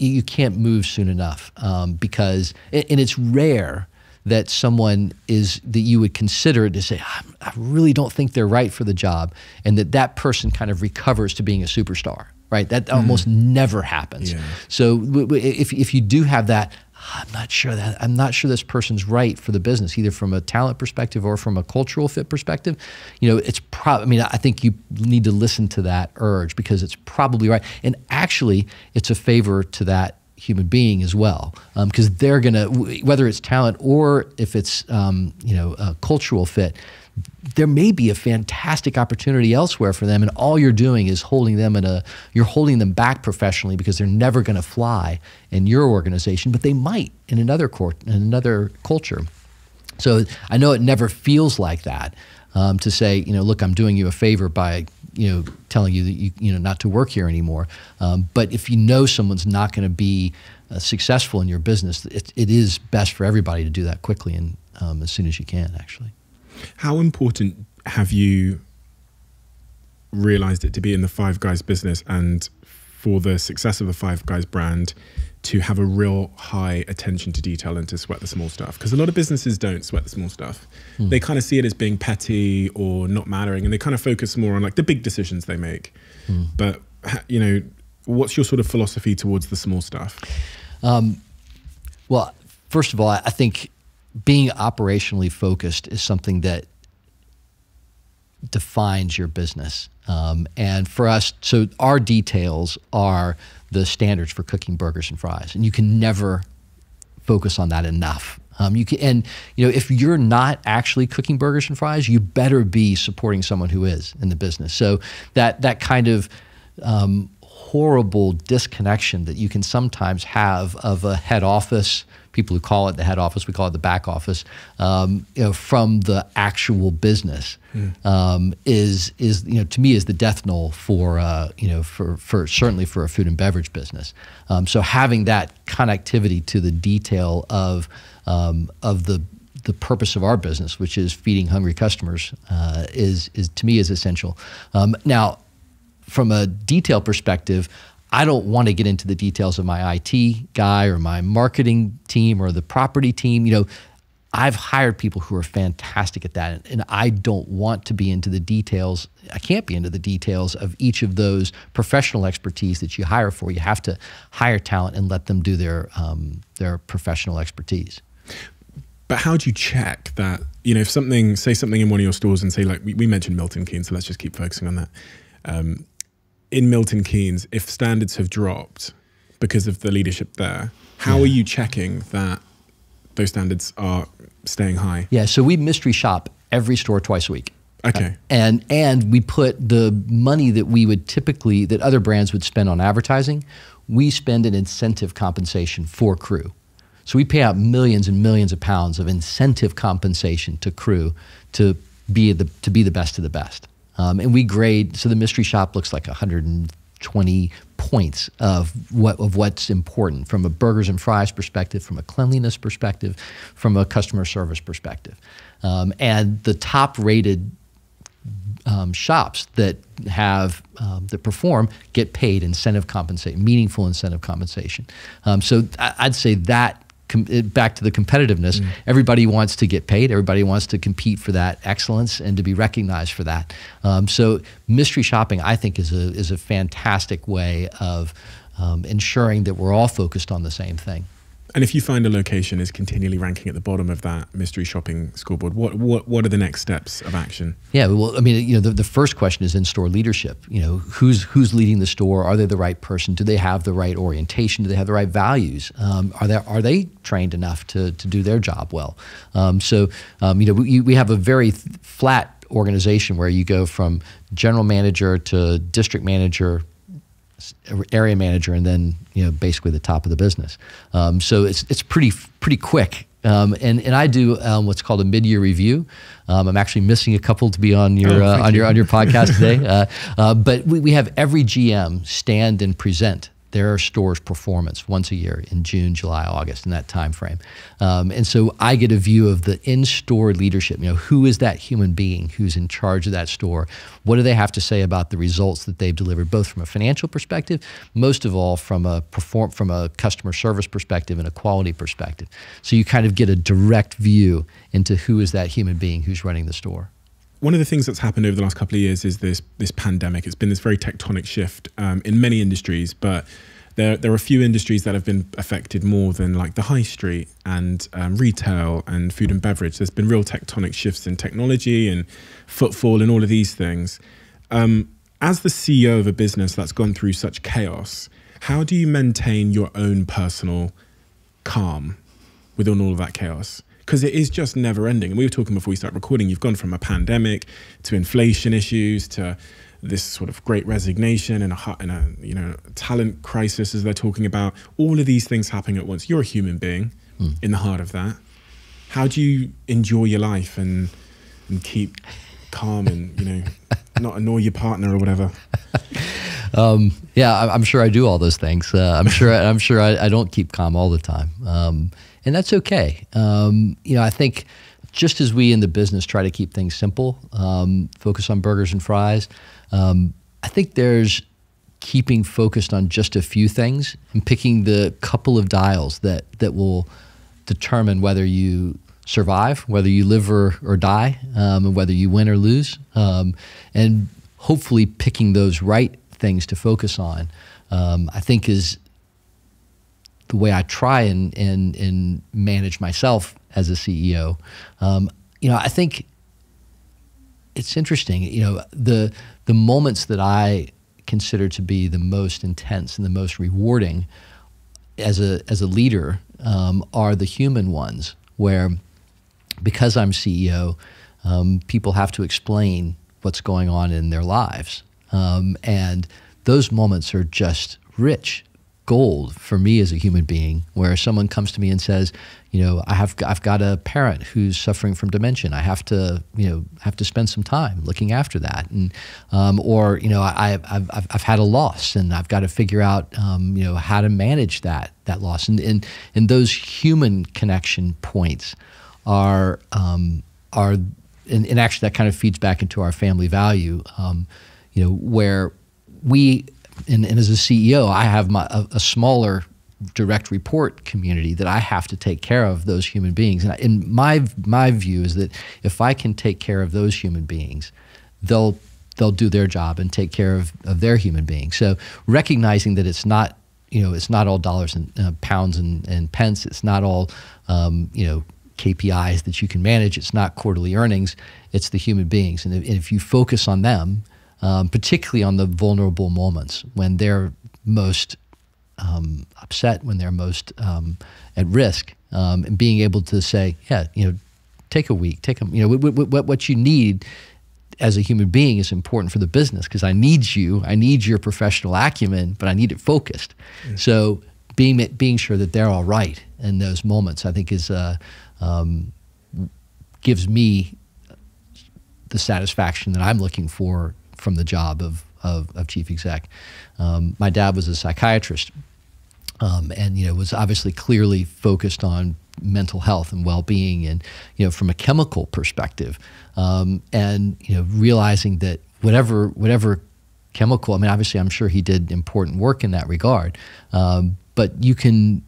you can't move soon enough because, and it's rare that someone that you would consider to say, I really don't think they're right for the job, and that person kind of recovers to being a superstar, right? That almost never happens. Yeah. So if you do have that, I'm not sure this person's right for the business, either from a talent perspective or from a cultural fit perspective. I think you need to listen to that urge because it's probably right. And actually, it's a favor to that human being as well, because they're gonna, whether it's talent or if it's a cultural fit, there may be a fantastic opportunity elsewhere for them, and all you're doing is you're holding them back professionally because they're never going to fly in your organization, but they might in another culture. So I know it never feels like that to say, look, I'm doing you a favor by telling you that you not to work here anymore. But if someone's not going to be successful in your business, it is best for everybody to do that quickly and as soon as you can, actually. How important have you realized it to be in the Five Guys business and for the success of the Five Guys brand to have a real high attention to detail and to sweat the small stuff? Because a lot of businesses don't sweat the small stuff. They kind of see it as being petty or not mattering, and they kind of focus more on the big decisions they make. But, what's your sort of philosophy towards the small stuff? Well, first of all, I think being operationally focused is something that defines your business. And for us, so our details are the standards for cooking burgers and fries, and you can never focus on that enough. If you're not actually cooking burgers and fries, you better be supporting someone who is in the business. So that kind of horrible disconnection that you can sometimes have of a head office, people who call it the head office, we call it the back office, from the actual business, is to me is the death knell for certainly for a food and beverage business. So having that connectivity to the detail of the purpose of our business, which is feeding hungry customers, is to me is essential. Now, from a detail perspective, I don't want to get into the details of my IT guy or my marketing team or the property team. I've hired people who are fantastic at that, and I don't want to be into the details. I can't be into the details of each of those professional expertise that you hire for. You have to hire talent and let them do their professional expertise. But how do you check that, if say something in one of your stores and say, we mentioned Milton Keynes, so let's just keep focusing on that. In Milton Keynes, if standards have dropped because of the leadership there, how are you checking that those standards are staying high? Yeah, so we mystery shop every store twice a week. Okay. And we put the money that we would typically, that other brands would spend on advertising, we spend an incentive compensation for crew. So we pay out millions and millions of pounds of incentive compensation to crew to be the best of the best. And we grade, so the mystery shop looks like 120 points of what's important from a burgers and fries perspective, from a cleanliness perspective, from a customer service perspective. And the top rated shops that perform get paid incentive compensation, meaningful incentive compensation. So I'd say that back to the competitiveness. Everybody wants to get paid. Everybody wants to compete for that excellence and to be recognized for that. So mystery shopping, I think, is a fantastic way of ensuring that we're all focused on the same thing. And if you find a location is continually ranking at the bottom of that mystery shopping scoreboard, what are the next steps of action? Yeah, well, I mean, the first question is in-store leadership. Who's leading the store? Are they the right person? Do they have the right orientation? Do they have the right values? Are they trained enough to do their job well? We have a very flat organization where you go from general manager to district manager, area manager, and then basically the top of the business. So it's pretty quick. And I do what's called a mid-year review. I'm actually missing a couple to be on your on your podcast today. But we have every GM stand and present their store's performance once a year in June, July, August, in that time frame. And so I get a view of the in-store leadership. Who is that human being who's in charge of that store? What do they have to say about the results that they've delivered, both from a financial perspective, most of all from a customer service perspective and a quality perspective. So you kind of get a direct view into who is that human being who's running the store. One of the things that's happened over the last couple of years is this pandemic. It's been this very tectonic shift in many industries, but there are a few industries that have been affected more than like the high street and retail and food and beverage. There's been real tectonic shifts in technology and footfall and all of these things. As the CEO of a business that's gone through such chaos, how do you maintain your own personal calm within all of that chaos? Because it is just never ending. And we were talking before we started recording, you've gone from a pandemic to inflation issues to this sort of great resignation and a talent crisis, as they're talking about. All of these things happening at once. You're a human being in the heart of that. How do you enjoy your life and keep calm and not annoy your partner or whatever? Yeah, I'm sure I do all those things. I'm sure I don't keep calm all the time. And that's okay. I think just as we in the business try to keep things simple, focus on burgers and fries, I think there's keeping focused on just a few things and picking the couple of dials that will determine whether you survive, whether you live or die, and whether you win or lose, and hopefully picking those right things to focus on, I think is the way I try and manage myself as a CEO. I think it's interesting. The moments that I consider to be the most intense and the most rewarding as a leader are the human ones, where because I'm CEO, people have to explain what's going on in their lives, and those moments are just rich gold for me as a human being, where someone comes to me and says, I've got a parent who's suffering from dementia. I have to spend some time looking after that, and I've had a loss and I've got to figure out how to manage that loss. And those human connection points are and actually that kind of feeds back into our family value, where we. And as a CEO, I have a smaller direct report community that I have to take care of those human beings. And my view is that if I can take care of those human beings, they'll do their job and take care of their human beings. So recognizing that it's not all dollars and pounds and pence. It's not all KPIs that you can manage. It's not quarterly earnings. It's the human beings. And if you focus on them, particularly on the vulnerable moments when they're most upset, when they're most at risk, and being able to say, take a week, what you need as a human being is important for the business, because I need your professional acumen, but I need it focused. So being sure that they're all right in those moments, I think gives me the satisfaction that I'm looking for from the job of chief exec. My dad was a psychiatrist, and was obviously clearly focused on mental health and well-being, and from a chemical perspective, and realizing that whatever chemical. I mean, obviously, I'm sure he did important work in that regard, but you can.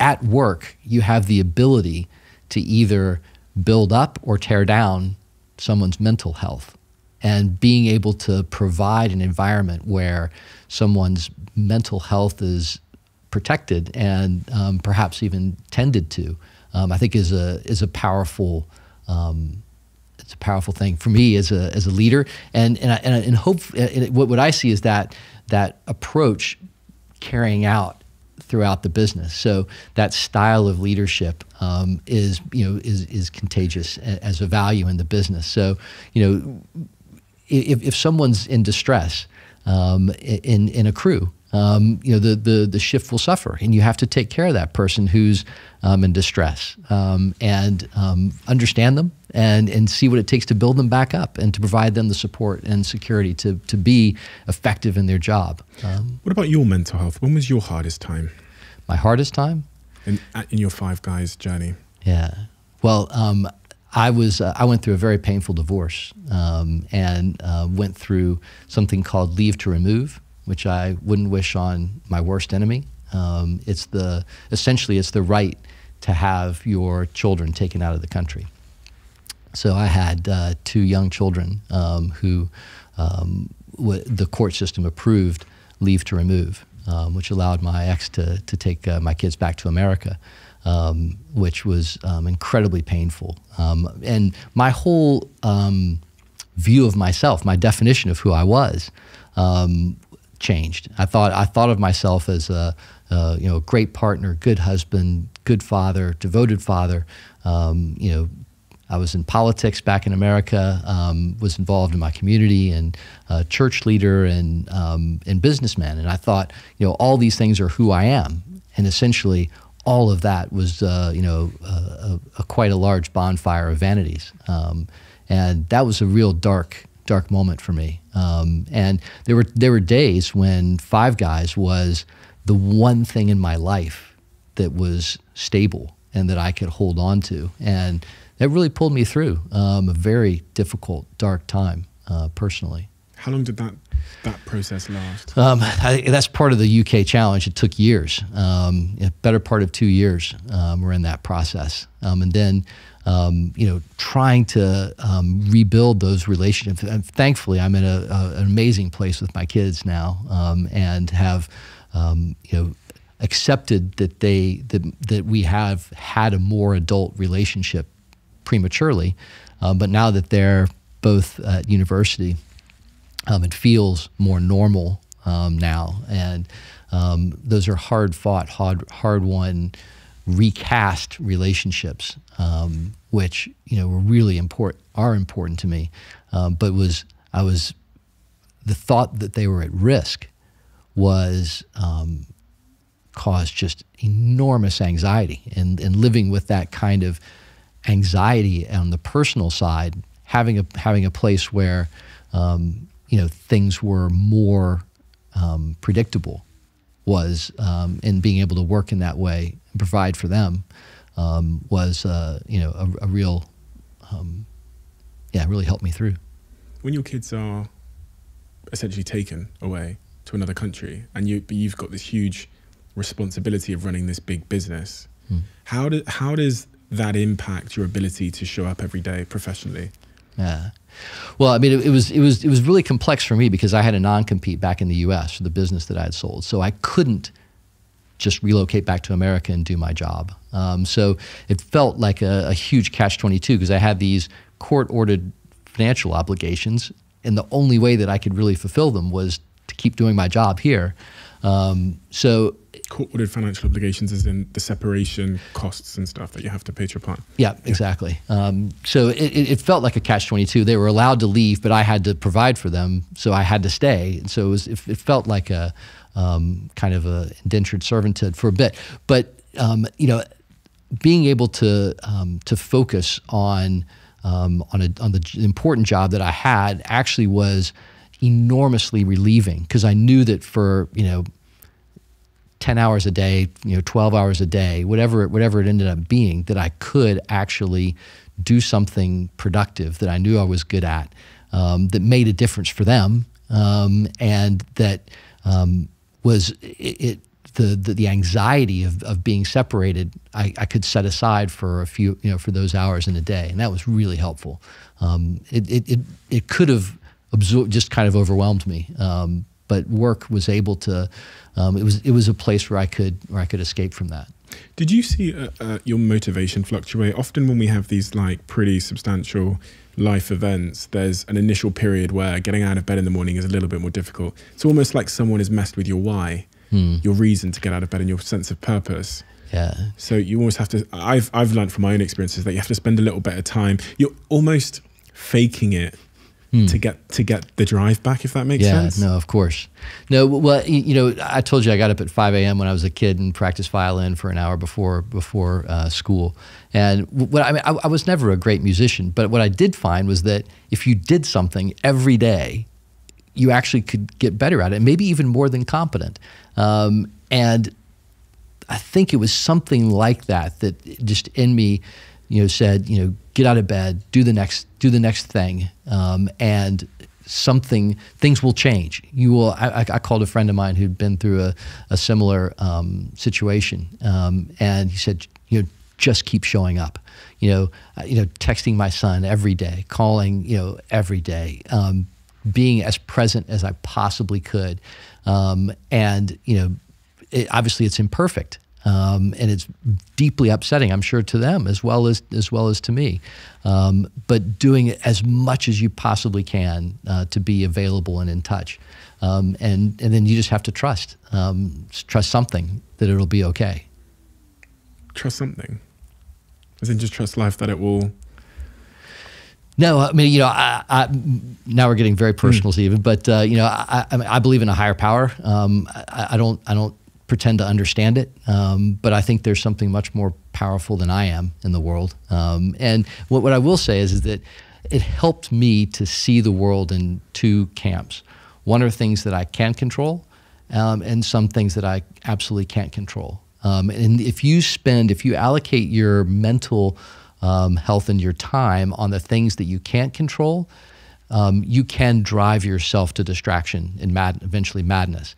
at work, you have the ability to either build up or tear down someone's mental health. And being able to provide an environment where someone's mental health is protected and perhaps even tended to, I think is a powerful it's a powerful thing for me as a leader. And hope what I see is that approach carrying out throughout the business. So that style of leadership is contagious as a value in the business. So if someone's in distress in a crew, the shift will suffer, and you have to take care of that person who's in distress and understand them and see what it takes to build them back up and to provide them the support and security to be effective in their job. What about your mental health? When was your hardest time? My hardest time? In your Five Guys journey? Yeah. Well, I went through a very painful divorce and went through something called leave to remove, which I wouldn't wish on my worst enemy. Essentially it's the right to have your children taken out of the country. So I had 2 young children who the court system approved leave to remove, which allowed my ex to take my kids back to America, which was incredibly painful. And my whole view of myself, my definition of who I was, changed. I thought of myself as a great partner, good husband, good father, devoted father. I was in politics back in America, was involved in my community and church leader and businessman. And I thought, all these things are who I am. And essentially, all of that was, quite a large bonfire of vanities. And that was a real dark moment for me. And there were days when Five Guys was the one thing in my life that was stable and that I could hold on to. And that really pulled me through a very difficult, dark time personally. How long did that process last? That's part of the UK challenge. It took years, a better part of 2 years we're in that process. And then, trying to rebuild those relationships. And thankfully, I'm in an amazing place with my kids now and have, accepted that we have had a more adult relationship prematurely, but now that they're both at university, it feels more normal now, and those are hard-fought, hard-won, recast relationships, which were really important to me. But the thought that they were at risk was caused just enormous anxiety, and living with that kind of anxiety on the personal side, having a place where things were more predictable was, and being able to work in that way and provide for them was a real really helped me through. When your kids are essentially taken away to another country and you've got this huge responsibility of running this big business, how does that impact your ability to show up every day professionally? Yeah. Well, I mean, it was really complex for me because I had a non-compete back in the U.S. for the business that I had sold, so I couldn't just relocate back to America and do my job. So it felt like a huge catch-22 because I had these court-ordered financial obligations, and the only way that I could really fulfill them was to keep doing my job here. So court-ordered financial obligations is in the separation costs and stuff that you have to pay to your partner. Yeah, exactly. So it felt like a catch-22. They were allowed to leave, but I had to provide for them, so I had to stay. And so it felt like a kind of a indentured servanthood for a bit. But being able to focus on the important job that I had actually was enormously relieving, because I knew that for 10 hours a day, 12 hours a day, whatever it ended up being, that I could actually do something productive that I knew I was good at, that made a difference for them, and that the anxiety of being separated, I could set aside for a few, for those hours in a day, and that was really helpful. It could have just kind of overwhelmed me, but work was able to. It was a place where I could escape from that. Did you see your motivation fluctuate? Often when we have these like pretty substantial life events, there's an initial period where getting out of bed in the morning is a little bit more difficult. It's almost like someone has messed with your why, your reason to get out of bed and your sense of purpose. Yeah. So you almost have to, I've learned from my own experiences that you have to spend a little bit of time. You're almost faking it to get the drive back, if that makes sense. Yeah, no, of course. No, well, I told you I got up at 5 a.m. when I was a kid and practiced violin for an hour before school. And I was never a great musician, but what I did find was that if you did something every day, you actually could get better at it, maybe even more than competent. And I think it was something like that just in me, said, get out of bed, do the next thing, and things will change. You will. I called a friend of mine who'd been through a similar situation, and he said, just keep showing up. Texting my son every day, calling, every day, being as present as I possibly could, and obviously it's imperfect. And it's deeply upsetting, I'm sure, to them as well as to me. But doing it as much as you possibly can to be available and in touch, and then you just have to trust something that it'll be okay. Trust something, as in just trust life that it will. No, I mean, now we're getting very personal, Stephen. But I believe in a higher power. I don't pretend to understand it, but I think there's something much more powerful than I am in the world. And what I will say is that it helped me to see the world in two camps. One are things that I can control, and some things that I absolutely can't control. And if you allocate your mental health and your time on the things that you can't control, you can drive yourself to distraction and eventually madness.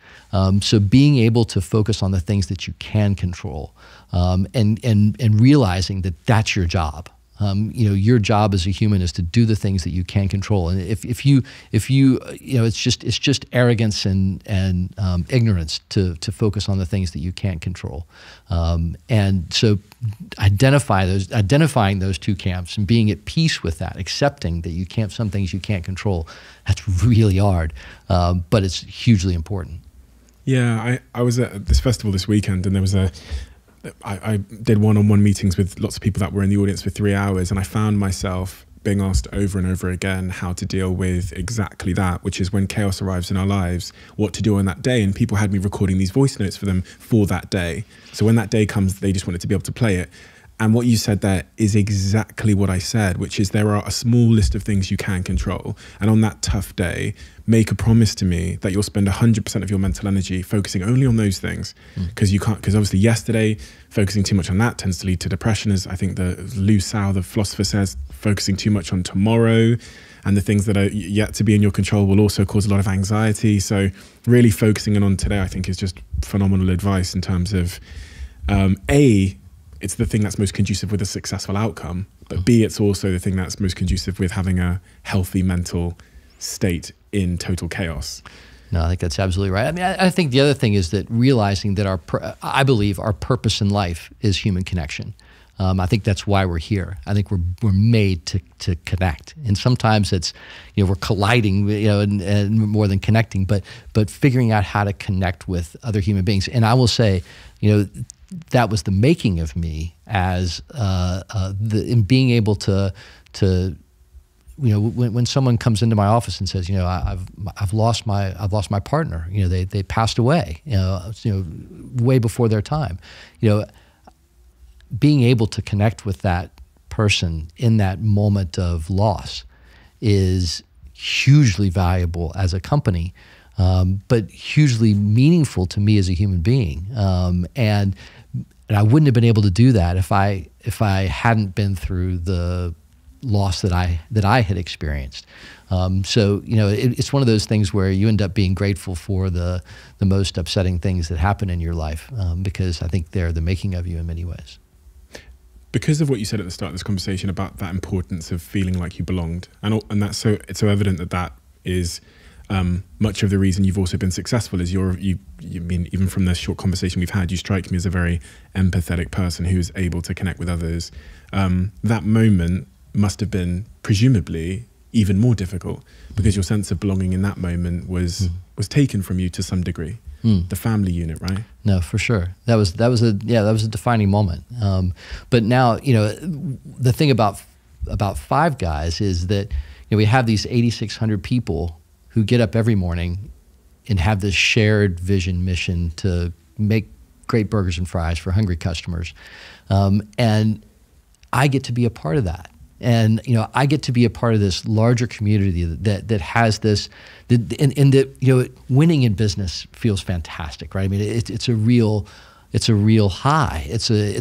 So being able to focus on the things that you can control, and realizing that that's your job. Your job as a human is to do the things that you can control. And if you it's just arrogance and ignorance to focus on the things that you can't control. And so identifying those two camps and being at peace with that, accepting that some things you can't control, that's really hard, but it's hugely important. Yeah, I was at this festival this weekend, and there was I did one-on-one meetings with lots of people that were in the audience for 3 hours, and I found myself being asked over and over again how to deal with exactly that, which is when chaos arrives in our lives, what to do on that day. And people had me recording these voice notes for them for that day. So when that day comes, they just wanted to be able to play it. And what you said there is exactly what I said, which is there are a small list of things you can control. And on that tough day, make a promise to me that you'll spend 100% of your mental energy focusing only on those things. Because you can't, because obviously yesterday, focusing too much on that tends to lead to depression, as I think Lou Sau, the philosopher, says. Focusing too much on tomorrow and the things that are yet to be in your control will also cause a lot of anxiety. So really focusing in on today, I think, is just phenomenal advice in terms of, A, it's the thing that's most conducive with a successful outcome, but B, it's also the thing that's most conducive with having a healthy mental state in total chaos. No, I think that's absolutely right. I mean, I think the other thing is that realizing that I believe our purpose in life is human connection. I think that's why we're here. I think we're made to connect, and sometimes it's we're colliding, and more than connecting, but figuring out how to connect with other human beings. And I will say, that was the making of me as in being able to when someone comes into my office and says, I've lost my partner, they passed away, way before their time, being able to connect with that person in that moment of loss is hugely valuable as a company, but hugely meaningful to me as a human being. And I wouldn't have been able to do that if I hadn't been through the loss that I had experienced. So it's one of those things where you end up being grateful for the most upsetting things that happen in your life, because I think they're the making of you in many ways. Because of what you said at the start of this conversation about that importance of feeling like you belonged, and that's it's so evident that is much of the reason you've also been successful. Is you mean, even from the short conversation we've had, you strike me as a very empathetic person who's able to connect with others. That moment must have been presumably even more difficult, because your sense of belonging in that moment was taken from you to some degree. The family unit, right? No, for sure. That was a defining moment. But now, the thing about Five Guys is that we have these 8,600 people who get up every morning and have this shared vision mission to make great burgers and fries for hungry customers, and I get to be a part of that. And I get to be a part of this larger community that has this, winning in business feels fantastic, right? I mean, it's a real high. It's a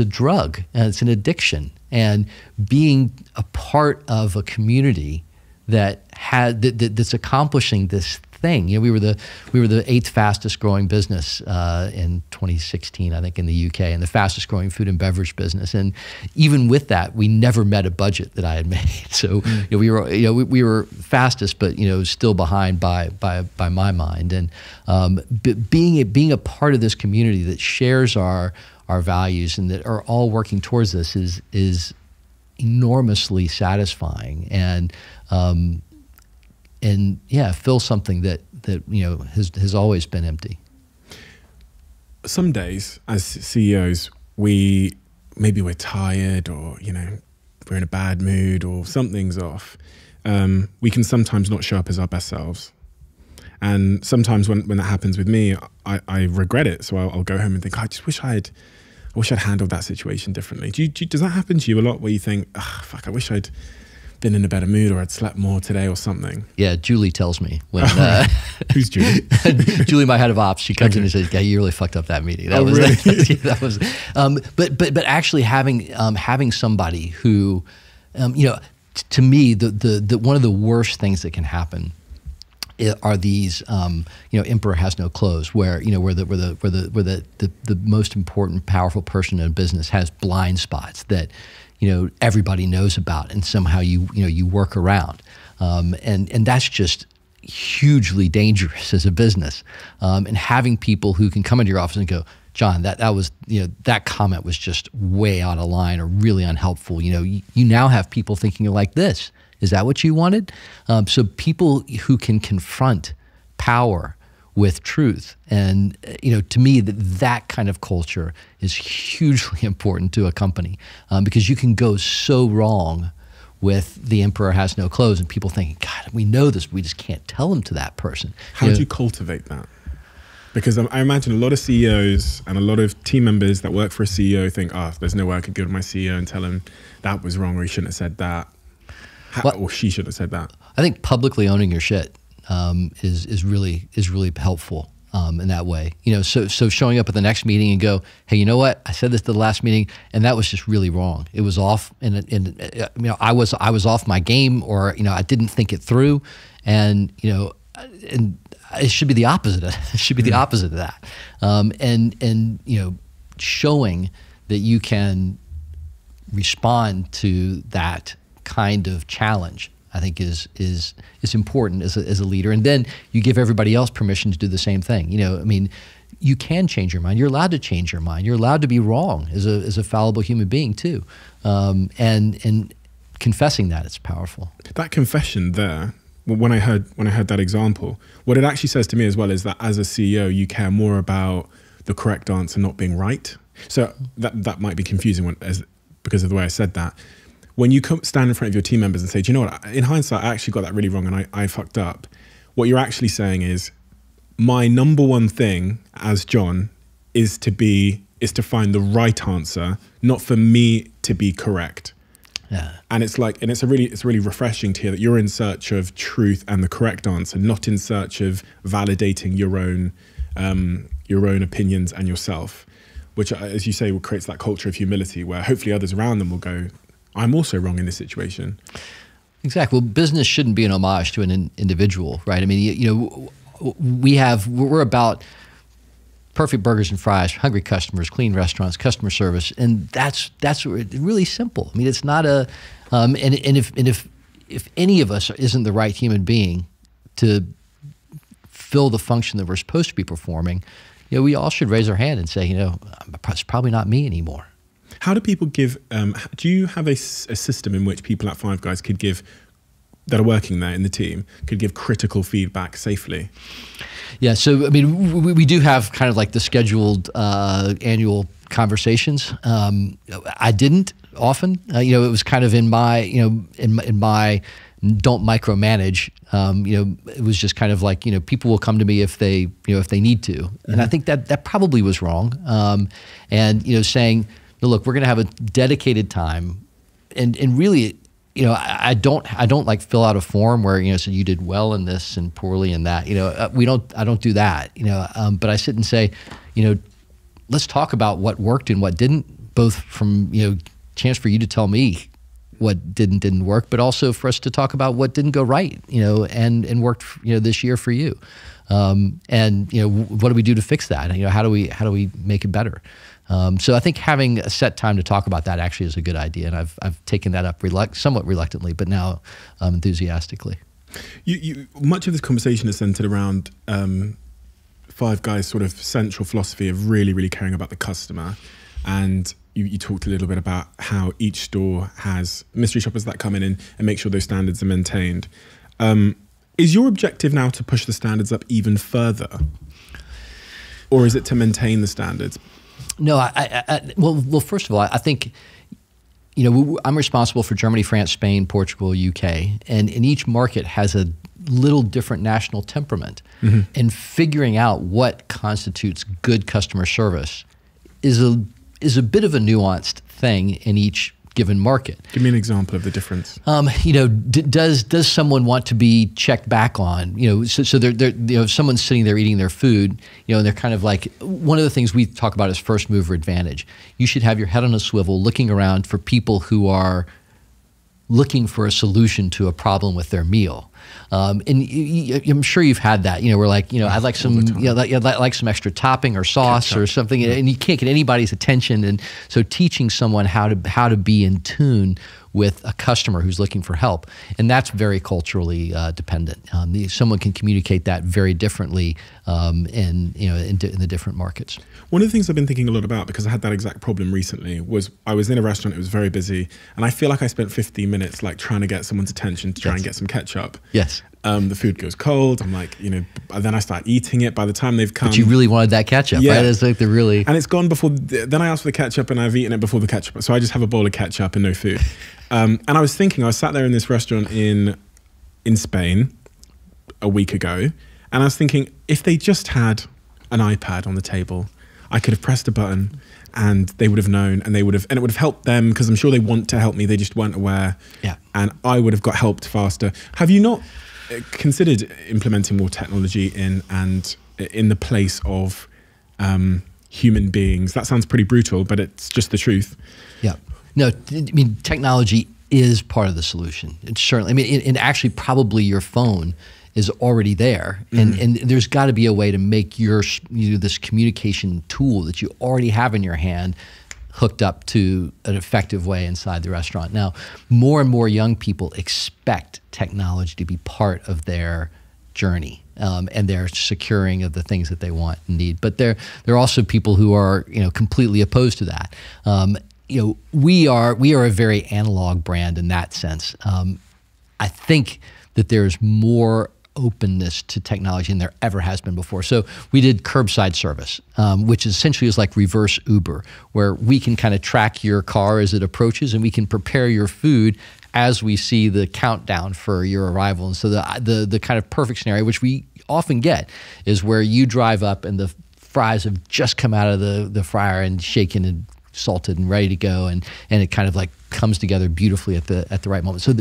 drug, and it's an addiction. And being a part of a community that's accomplishing this thing. We were the 8th fastest growing business in 2016, I think, in the UK, and the fastest growing food and beverage business. And even with that, we never met a budget that I had made. So we were fastest, but still behind by my mind. And being a part of this community that shares our values and that are all working towards this is enormously satisfying, and fill something that has always been empty. Some days as CEOs, maybe we're tired, or we're in a bad mood, or something's off. We can sometimes not show up as our best selves, and sometimes when that happens with me, I regret it. So I'll go home and think, I just wish I'd handled that situation differently. Does that happen to you a lot, where you think, oh, fuck, I wish I'd been in a better mood, or I'd slept more today, or something? Yeah, Julie tells me when. Who's Julie? Julie, my head of ops. She comes in and says, "Yeah, you really fucked up that meeting." That was really? That was. But actually having somebody who, to me, the one of the worst things that can happen are these, emperor has no clothes, where the most important, powerful person in a business has blind spots that everybody knows about, and somehow you work around, and that's just hugely dangerous as a business. And having people who can come into your office and go, John, that was that comment was just way out of line or really unhelpful. You now have people thinking like this. Is that what you wanted? So people who can confront power with truth, and to me, that kind of culture is hugely important to a company, because you can go so wrong with the emperor has no clothes, and people thinking, God, we know this, we just can't tell them to that person. How do you cultivate that? Because I imagine a lot of CEOs and a lot of team members that work for a CEO think, there's no way I could go to my CEO and tell him that was wrong, or he shouldn't have said that. Or she should have said that. I think publicly owning your shit is really helpful in that way. So showing up at the next meeting and go, hey, you know what? I said this to the last meeting, and that was just really wrong. It was off, and I was off my game, or I didn't think it through, and and it should be the opposite. It should be the opposite of that. And showing that you can respond to that kind of challenge, I think is important as a leader. And then you give everybody else permission to do the same thing. You can change your mind. You're allowed to change your mind. You're allowed to be wrong as a fallible human being too. And confessing that, it's powerful. That confession there, when I heard that example, what it actually says to me as well is that as a CEO, you care more about the correct answer not being right. So that might be confusing because of the way I said that. When you stand in front of your team members and say, do you know what, in hindsight, I actually got that really wrong, and I fucked up. What you're actually saying is, my number one thing as John is to find the right answer, not for me to be correct. Yeah. And it's really refreshing to hear that you're in search of truth and the correct answer, not in search of validating your own opinions and yourself, which, as you say, creates that culture of humility where hopefully others around them will go, I'm also wrong in this situation. Exactly. Well, business shouldn't be an homage to an individual, right? I mean, we're about perfect burgers and fries, hungry customers, clean restaurants, customer service, and that's really simple. I mean, it's not a and if any of us isn't the right human being to fill the function that we're supposed to be performing, we all should raise our hand and say, it's probably not me anymore. How do people give? Do you have a system in which people at Five Guys could give, that are working there in the team, could give critical feedback safely? Yeah, so I mean, we do have kind of like the scheduled annual conversations. I didn't often. It was kind of in my, in my don't micromanage. It was just kind of like, people will come to me if they need to, and I think that probably was wrong. And saying, look, we're going to have a dedicated time, and really, I don't like fill out a form where so you did well in this and poorly in that. I don't do that. But I sit and say, let's talk about what worked and what didn't, both from chance for you to tell me what didn't work, but also for us to talk about what didn't go right, and worked this year for you. And what do we do to fix that? How do we make it better? So I think having a set time to talk about that actually is a good idea, and I've taken that up somewhat reluctantly, but now enthusiastically. Much of this conversation is centered around Five Guys' sort of central philosophy of really, really caring about the customer, and you talked a little bit about how each store has mystery shoppers that come in and make sure those standards are maintained. Is your objective now to push the standards up even further, or is it to maintain the standards? No, well, first of all, I think, I'm responsible for Germany, France, Spain, Portugal, UK, and each market has a little different national temperament. Mm-hmm. And figuring out what constitutes good customer service is a bit of a nuanced thing in each given market. Give me an example of the difference. Does someone want to be checked back on? So they're someone's sitting there eating their food, and they're kind of like, one of the things we talk about is first mover advantage. You should have your head on a swivel, looking around for people who are looking for a solution to a problem with their meal. And I'm sure you've had that, we're like, I'd like some, like some extra topping or sauce or something, and you can't get anybody's attention. And so teaching someone how to be in tune with a customer who's looking for help, and that's very culturally dependent. Someone can communicate that very differently in the different markets. One of the things I've been thinking a lot about, because I had that exact problem recently, was I was in a restaurant, it was very busy, and I feel like I spent 15 minutes like trying to get someone's attention to try and get some ketchup. Yes. The food goes cold. I'm like, then I start eating it. By the time they've come, but you really wanted that ketchup, right? It's like and it's gone before. Then I asked for the ketchup, and I've eaten it before the ketchup. So I just have a bowl of ketchup and no food. And I was thinking, I was sat there in this restaurant in Spain a week ago, and I was thinking, if they just had an iPad on the table, I could have pressed a button, and they would have known, and it would have helped them, because I'm sure they want to help me. They just weren't aware. Yeah. And I would have got helped faster. Have you not considered implementing more technology in the place of human beings? That sounds pretty brutal, but it's just the truth. Yeah. No, I mean, technology is part of the solution. It's certainly, I mean, and actually probably your phone is already there. And there's got to be a way to make this communication tool that you already have in your hand hooked up to an effective way inside the restaurant. Now, more and more young people expect technology to be part of their journey and their securing of the things that they want and need. But there are also people who are completely opposed to that. We are a very analog brand in that sense. I think that there's more openness to technology than there ever has been before. So we did curbside service, which essentially is like reverse Uber, where we can kind of track your car as it approaches, and we can prepare your food as we see the countdown for your arrival. And so the kind of perfect scenario, which we often get, is where you drive up and the fries have just come out of the fryer and shaken and salted and ready to go, and it kind of like comes together beautifully at the right moment. So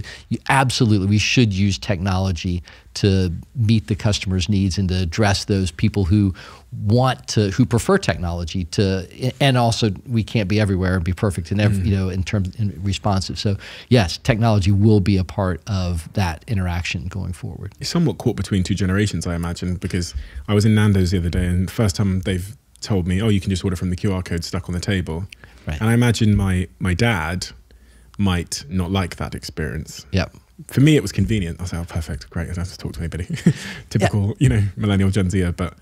absolutely, we should use technology to meet the customer's needs and to address those people who who prefer technology and also we can't be everywhere and be perfect in every, in responsive. So yes, technology will be a part of that interaction going forward. It's somewhat caught between two generations, I imagine, because I was in Nando's the other day, and the first time they've told me, oh, you can just order from the QR code stuck on the table. Right. And I imagine my dad might not like that experience. Yep. For me, it was convenient. I was like, oh, perfect, great, I don't have to talk to anybody. Typical, millennial Gen Zer, but...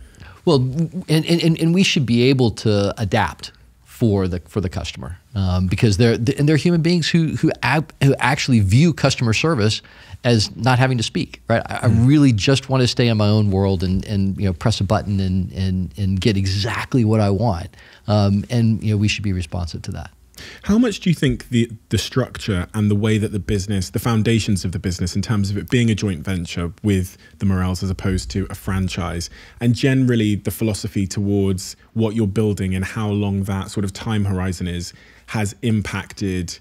Well, and we should be able to adapt for the customer because they're human beings who actually view customer service as not having to speak, right? I really just want to stay in my own world and press a button and get exactly what I want, and we should be responsive to that. How much do you think the structure and the way that the foundations of the business, in terms of it being a joint venture with the Morels as opposed to a franchise, and generally the philosophy towards what you're building and how long that sort of time horizon is, has impacted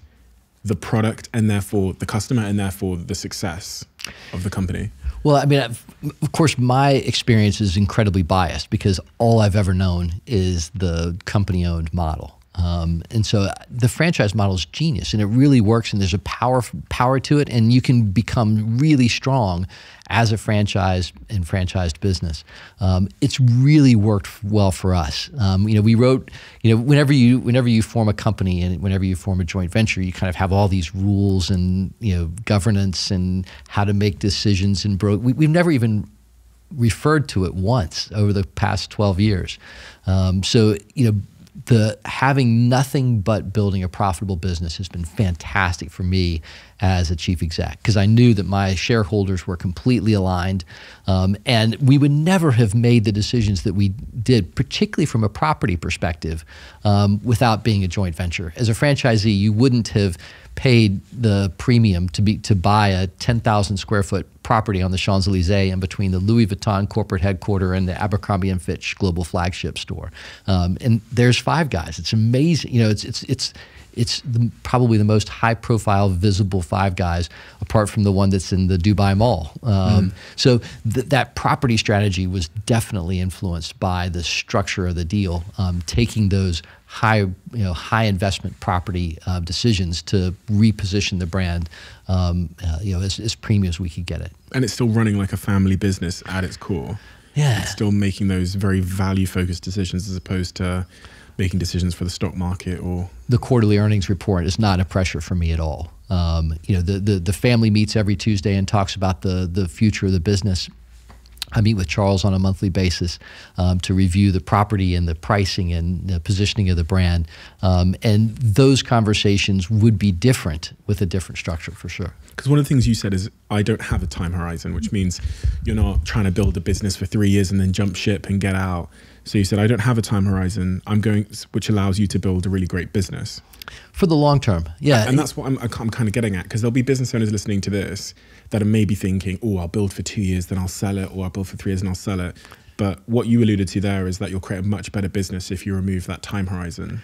the product and therefore the customer and therefore the success of the company? Well, I mean, of course, my experience is incredibly biased because all I've ever known is the company-owned model. And so the franchise model is genius, and it really works, and there's a power to it, and you can become really strong as a franchise and franchised business. It's really worked well for us. We wrote, whenever you form a company and whenever you form a joint venture, you kind of have all these rules and governance and how to make decisions, and we've never even referred to it once over the past 12 years. Having nothing but building a profitable business has been fantastic for me as a chief exec, because I knew that my shareholders were completely aligned, and we would never have made the decisions that we did, particularly from a property perspective, without being a joint venture. As a franchisee, you wouldn't have paid the premium to buy a 10,000 square foot property on the Champs-Elysees in between the Louis Vuitton corporate headquarters and the Abercrombie & Fitch global flagship store. And there's Five Guys. It's amazing. It's probably the most high-profile, visible Five Guys, apart from the one that's in the Dubai Mall. So that property strategy was definitely influenced by the structure of the deal, taking those high investment property decisions to reposition the brand, as premium as we could get it. And it's still running like a family business at its core. Yeah, it's still making those very value-focused decisions as opposed to making decisions for the stock market. Or the quarterly earnings report is not a pressure for me at all. The family meets every Tuesday and talks about the future of the business. I meet with Charles on a monthly basis to review the property and the pricing and the positioning of the brand. And those conversations would be different with a different structure for sure. Because one of the things you said is, I don't have a time horizon, which means you're not trying to build a business for 3 years and then jump ship and get out. So you said, I don't have a time horizon, which allows you to build a really great business. For the long term, yeah. And that's what I'm kind of getting at, because there'll be business owners listening to this that are maybe thinking, oh, I'll build for 2 years, then I'll sell it, or I'll build for 3 years and I'll sell it. But what you alluded to there is that you'll create a much better business if you remove that time horizon.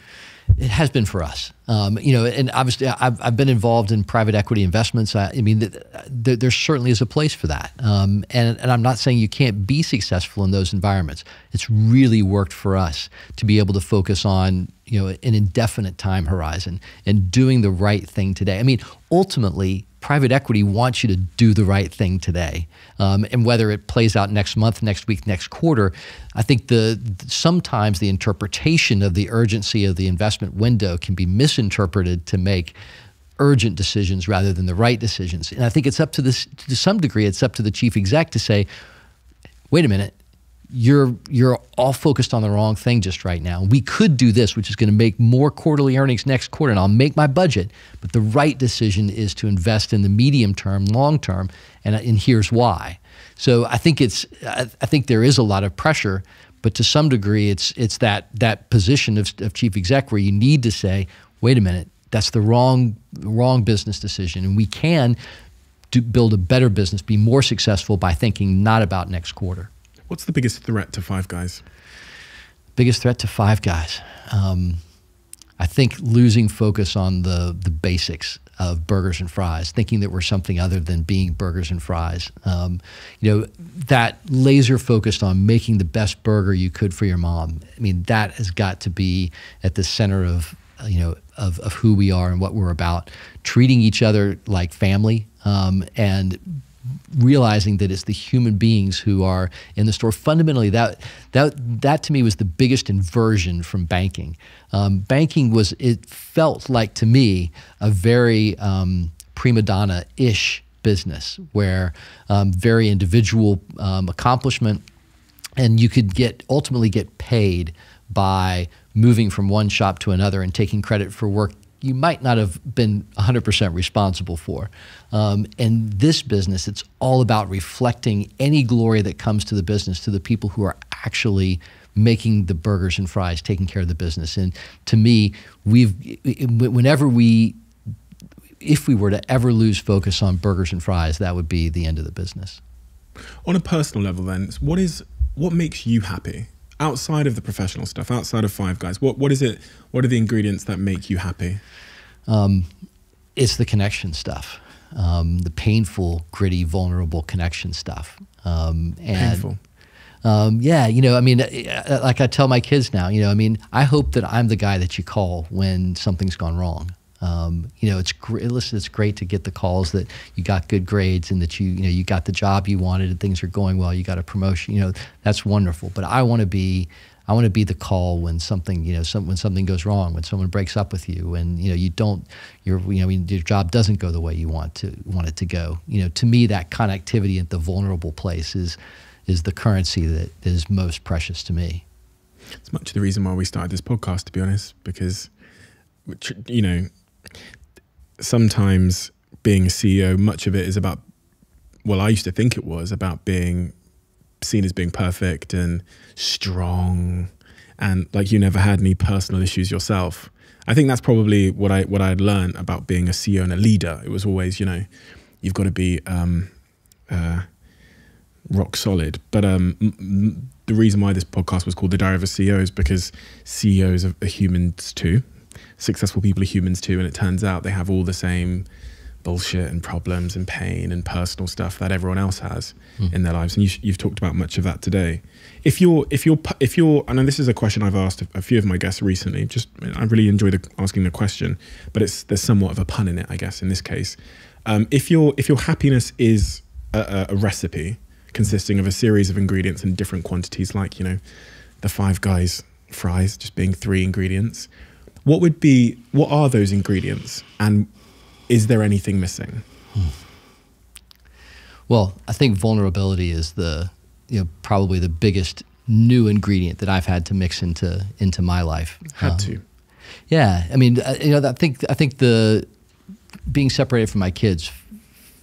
It has been for us, and obviously I've been involved in private equity investments. I mean, there certainly is a place for that, and I'm not saying you can't be successful in those environments. It's really worked for us to be able to focus on an indefinite time horizon and doing the right thing today. I mean, ultimately, private equity wants you to do the right thing today. And whether it plays out next month, next week, next quarter, I think sometimes the interpretation of the urgency of the investment window can be misinterpreted to make urgent decisions rather than the right decisions. And I think it's up to some degree, it's up to the chief exec to say, wait a minute, you're all focused on the wrong thing just right now. We could do this, which is going to make more quarterly earnings next quarter, and I'll make my budget. But the right decision is to invest in the medium term, long term, and here's why. So I think there is a lot of pressure, but to some degree, it's that position of chief exec where you need to say, wait a minute, that's the wrong business decision, and we can build a better business, be more successful by thinking not about next quarter. What's the biggest threat to Five Guys? Biggest threat to Five Guys? I think losing focus on the basics of burgers and fries, thinking that we're something other than being burgers and fries. That laser focused on making the best burger you could for your mom. I mean, that has got to be at the center of of who we are and what we're about. Treating each other like family, and realizing that it's the human beings who are in the store. Fundamentally, that to me was the biggest inversion from banking. Banking it felt like to me a very prima donna-ish business where very individual accomplishment, and you could ultimately get paid by moving from one shop to another and taking credit for work you might not have been 100% responsible for. In this business, it's all about reflecting any glory that comes to the business to the people who are actually making the burgers and fries, taking care of the business. And to me, if we were to ever lose focus on burgers and fries, that would be the end of the business. On a personal level then, what makes you happy? Outside of the professional stuff, outside of Five Guys, what is it? What are the ingredients that make you happy? It's the connection stuff, the painful, gritty, vulnerable connection stuff. Painful. Yeah, I mean, like I tell my kids now, I mean, I hope that I'm the guy that you call when something's gone wrong. It's great. Listen, it's great to get the calls that you got good grades and that you got the job you wanted and things are going well. You got a promotion. That's wonderful. But I want to be the call when something when something goes wrong, when someone breaks up with you, and your job doesn't go the way you want it to go. To me, that connectivity at the vulnerable place is the currency that is most precious to me. It's much the reason why we started this podcast, to be honest, because sometimes being a CEO, much of it is about, well, I used to think it was about being seen as being perfect and strong, and like you never had any personal issues yourself. I think that's probably what I'd learned about being a CEO and a leader. It was always, you've got to be rock solid. But the reason why this podcast was called The Diary of a CEO is because CEOs are humans too. Successful people are humans too, and it turns out they have all the same bullshit and problems and pain and personal stuff that everyone else has in their lives. And you've talked about much of that today. If you're, I know this is a question I've asked a few of my guests recently. I really enjoy asking the question, but there's somewhat of a pun in it, I guess, in this case. If your happiness is a recipe consisting of a series of ingredients in different quantities, like the Five Guys fries just being 3 ingredients. What are those ingredients, and is there anything missing? Well, I think vulnerability is probably the biggest new ingredient that I've had to mix into my life. Yeah, I mean, I think the being separated from my kids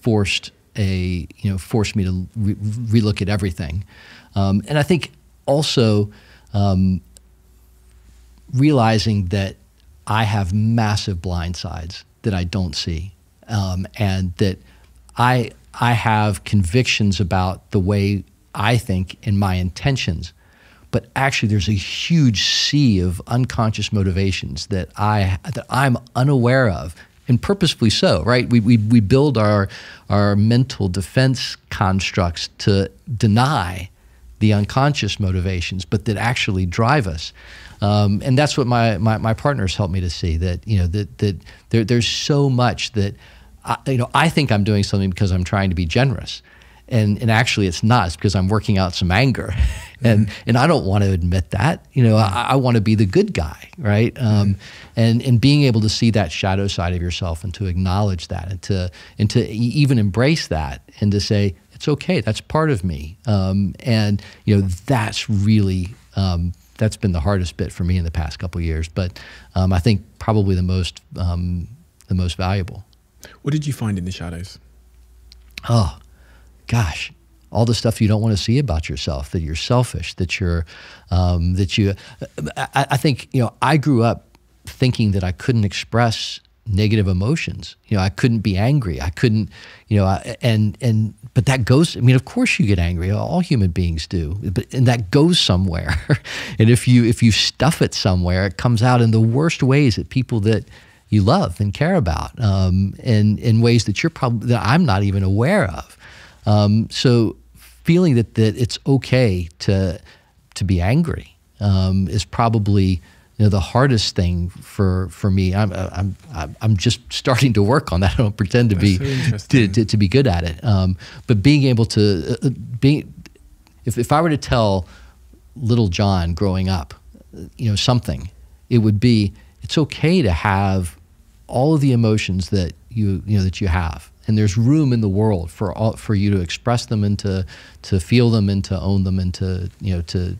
forced me to relook at everything, and I think also realizing that I have massive blind sides that I don't see, and that I have convictions about the way I think and my intentions, but actually there's a huge sea of unconscious motivations that I'm unaware of, and purposefully so, right? We build our mental defense constructs to deny the unconscious motivations, but that actually drive us. And that's what my partners helped me to see, that there's so much that I think I'm doing something because I'm trying to be generous, and actually it's not. It's because I'm working out some anger, and I don't want to admit that. I want to be the good guy, right? And being able to see that shadow side of yourself and to acknowledge that, and to even embrace that, and to say it's okay. That's part of me, and that's really. That's been the hardest bit for me in the past couple of years, but I think probably the most valuable. What did you find in the shadows? Oh, gosh, all the stuff you don't want to see about yourself, that you're selfish, that you're, I think, I grew up thinking that I couldn't express negative emotions. You know, I couldn't be angry. I couldn't, you know, but that goes, I mean, of course you get angry. All human beings do, and that goes somewhere. And if you stuff it somewhere, it comes out in the worst ways at people that you love and care about, and in ways that that I'm not even aware of. So feeling that it's okay to be angry is probably, you know, the hardest thing for me. I'm just starting to work on that. I don't pretend to be to be good at it. But being able to if I were to tell little John growing up, you know, something, it would be, it's okay to have all of the emotions that you have, and there's room in the world for you to express them and to feel them and to own them and to, you know, to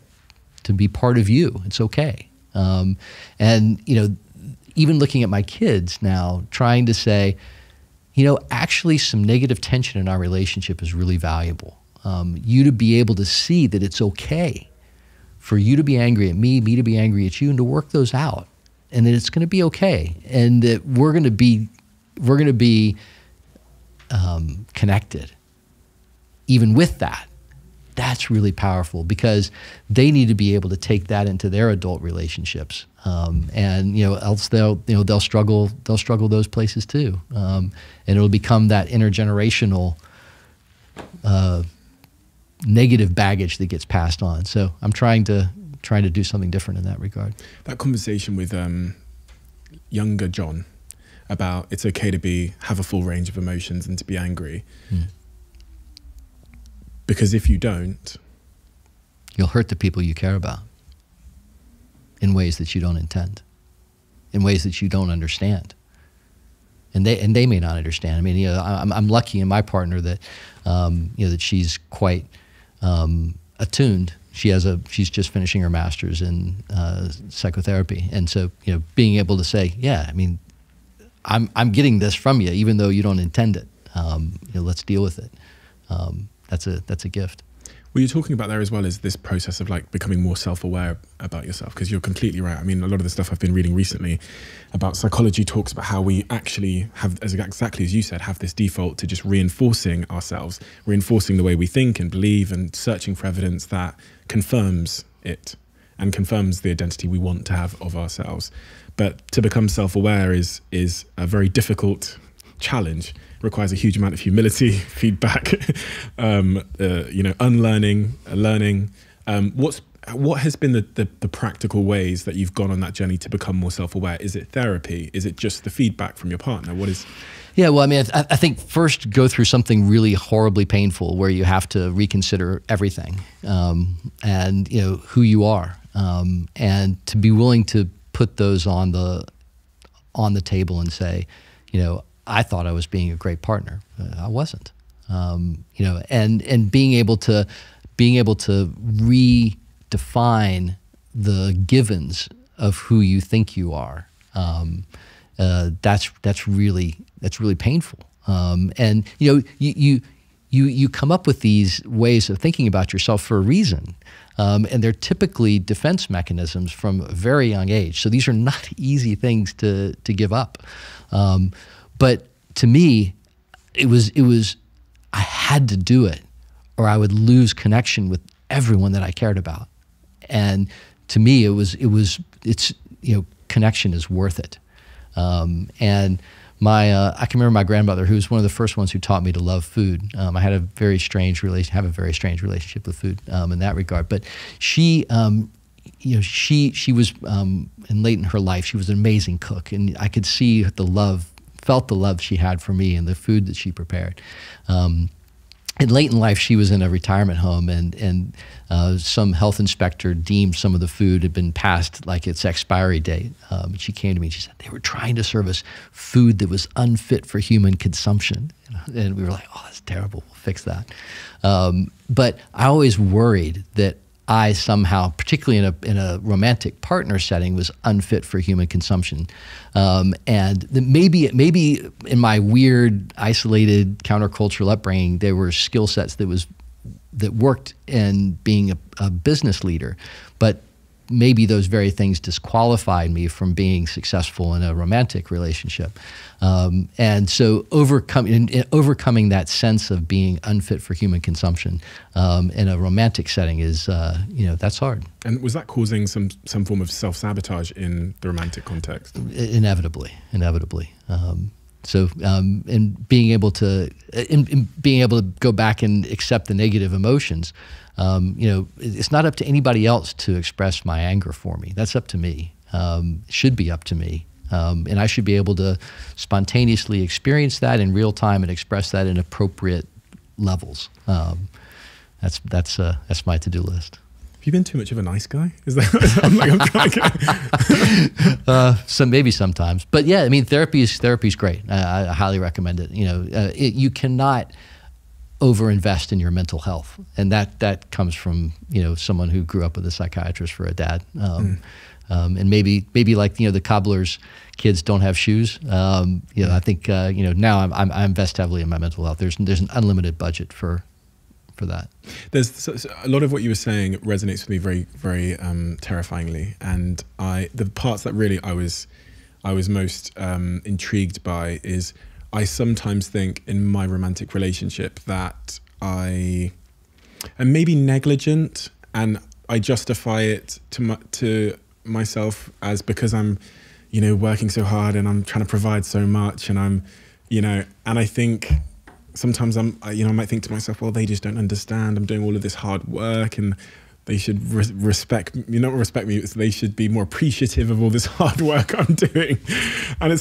be part of you. It's okay. And, you know, even looking at my kids now, trying to say, you know, actually some negative tension in our relationship is really valuable. You to be able to see that it's okay for you to be angry at me to be angry at you, and to work those out, and that it's going to be okay, and that we're going to be connected. Even with that, that's really powerful, because they need to be able to take that into their adult relationships, and, you know, else they'll struggle those places too, and it'll become that intergenerational negative baggage that gets passed on. So I'm trying to do something different in that regard. That conversation with younger John about it's okay to have a full range of emotions and to be angry. Because if you don't, you'll hurt the people you care about in ways that you don't intend, in ways that you don't understand. And they may not understand. I mean, you know, I'm lucky in my partner that, you know, that she's quite attuned. She's just finishing her master's in psychotherapy, and so, you know, being able to say, yeah, I mean, I'm getting this from you, even though you don't intend it. You know, let's deal with it. That's a gift. What you're talking about there as well is this process of like becoming more self-aware about yourself, because you're completely right. I mean, a lot of the stuff I've been reading recently about psychology talks about how we actually have, exactly as you said, have this default to just reinforcing ourselves, reinforcing the way we think and believe, and searching for evidence that confirms it and confirms the identity we want to have of ourselves. But to become self-aware is a very difficult challenge. Requires a huge amount of humility, feedback, you know, unlearning, learning. What has been the practical ways that you've gone on that journey to become more self-aware? Is it therapy? Is it just the feedback from your partner? What is? Yeah, well, I mean, I think first go through something really horribly painful where you have to reconsider everything, and, you know, who you are, and to be willing to put those on the table and say, you know, I thought I was being a great partner. I wasn't. You know, and being able to redefine the givens of who you think you are. That's really painful. And, you know, you come up with these ways of thinking about yourself for a reason. And they're typically defense mechanisms from a very young age. So these are not easy things to give up. But to me, it was I had to do it, or I would lose connection with everyone that I cared about. And to me, it's you know, connection is worth it. And I can remember my grandmother, who was one of the first ones who taught me to love food. I had a very strange relationship with food in that regard. But she, you know, she was late in her life. She was an amazing cook, and I could see felt the love she had for me and the food that she prepared. And late in life, she was in a retirement home, and some health inspector deemed some of the food had been past like its expiry date. She came to me and she said, they were trying to serve us food that was unfit for human consumption. And we were like, oh, that's terrible, we'll fix that. But I always worried that I somehow, particularly in a romantic partner setting, was unfit for human consumption. And maybe in my weird, isolated, countercultural upbringing, there were skill sets that worked in being a business leader. But maybe those very things disqualified me from being successful in a romantic relationship. And so overcoming that sense of being unfit for human consumption in a romantic setting is, that's hard. And was that causing some form of self-sabotage in the romantic context? Inevitably. And being able to go back and accept the negative emotions, it's not up to anybody else to express my anger for me. That's up to me. It should be up to me. And I should be able to spontaneously experience that in real time and express that in appropriate levels. That's my to-do list. Have you been too much of a nice guy? Is that I'm trying to So maybe sometimes, but yeah, I mean, therapy's great. I highly recommend it. You cannot overinvest in your mental health, and that comes from someone who grew up with a psychiatrist for a dad. And maybe like the cobbler's kids don't have shoes. I think now I invest heavily in my mental health. There's an unlimited budget for that. There's a lot of what you were saying resonates with me very, very terrifyingly, and the parts that really I was most intrigued by is I sometimes think in my romantic relationship that I am maybe negligent, and I justify it to myself as because I'm working so hard and I'm trying to provide so much, and I'm and I think sometimes I might think to myself, well, they just don't understand. I'm doing all of this hard work, and they should respect me. Not respect me. They should be more appreciative of all this hard work I'm doing. And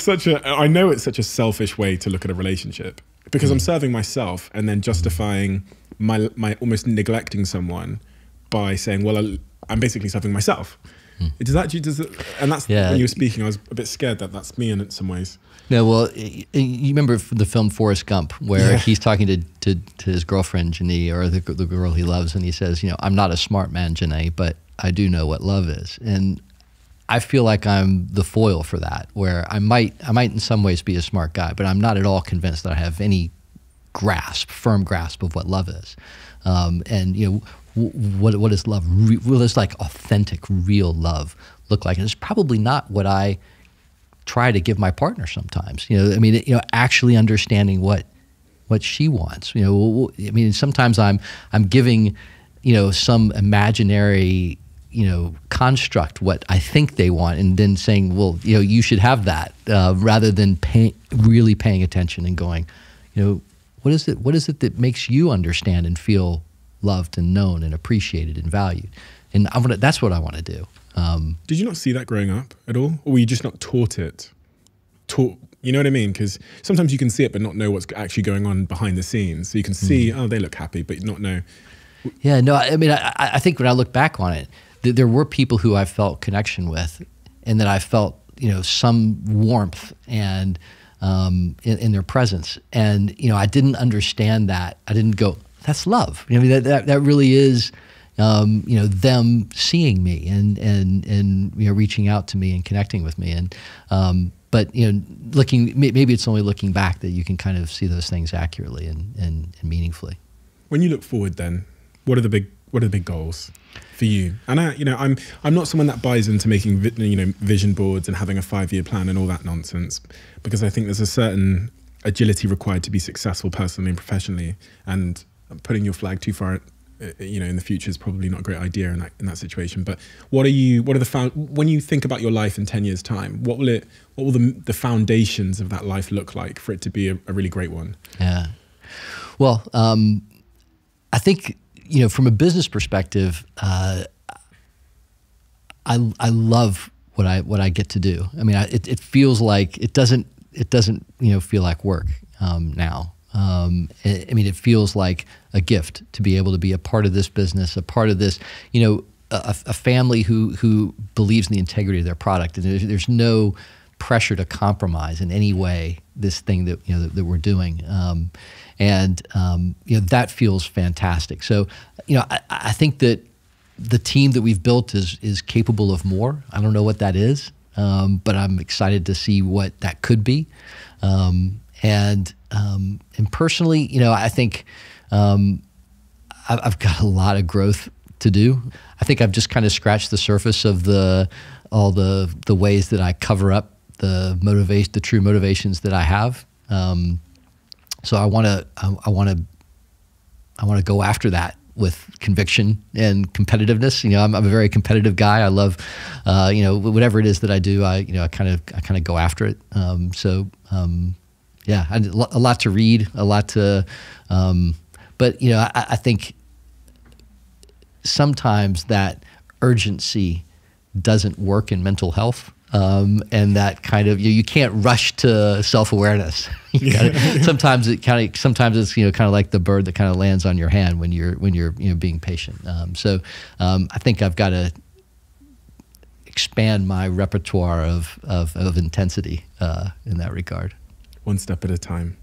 I know it's such a selfish way to look at a relationship, because I'm serving myself and then justifying my almost neglecting someone by saying, well, I'm basically serving myself. And that's when you were speaking, I was a bit scared that that's me in some ways. No, well, you remember the film Forrest Gump, where he's talking to his girlfriend, Janae, or the girl he loves, and he says, I'm not a smart man, Janae, but I do know what love is. And I feel like I'm the foil for that, where I might in some ways be a smart guy, but I'm not at all convinced that I have any firm grasp of what love is. What is love? What does like authentic, real love look like? And it's probably not what I try to give my partner sometimes. Actually understanding what she wants. Sometimes I'm giving, some imaginary, construct what I think they want, and then saying, well, you should have that, rather than really paying attention and going, what is it that makes you understand and feel loved and known and appreciated and valued? And that's what I want to do. Did you not see that growing up at all? Or were you just not taught it? You know what I mean? Because sometimes you can see it but not know what's actually going on behind the scenes. So you can see, oh, they look happy, but not know. Yeah, no, I think when I look back on it, there were people who I felt connection with, and that I felt, some warmth and in their presence. And, I didn't understand that. I didn't go, that's love. That really is, them seeing me and reaching out to me and connecting with me. And but maybe it's only looking back that you can kind of see those things accurately and meaningfully. When you look forward, then what are the big goals for you? And I'm not someone that buys into making vision boards and having a 5-year plan and all that nonsense, because I think there's a certain agility required to be successful personally and professionally, and putting your flag too far in the future is probably not a great idea in that situation. But when you think about your life in 10 years time, what will the foundations of that life look like for it to be a really great one? Yeah. Well, I think, from a business perspective, I love what I get to do. I mean, it feels like it doesn't feel like work now. It feels like a gift to be able to be a part of this business, a part of this, a family who believes in the integrity of their product. And there's no pressure to compromise in any way this thing that we're doing. That feels fantastic. So, I think that the team that we've built is capable of more. I don't know what that is, but I'm excited to see what that could be. And personally, I think I've got a lot of growth to do. I think I've just kind of scratched the surface of all the ways that I cover up the true motivations that I have. So I want to go after that with conviction and competitiveness. I'm a very competitive guy. I love, whatever it is that I do. I kind of go after it. Yeah, a lot to read, a lot to, but I think sometimes that urgency doesn't work in mental health. And that kind of you can't rush to self-awareness. Sometimes it's kind of like the bird that kind of lands on your hand when you're being patient. So I think I've got to expand my repertoire of intensity in that regard. One step at a time.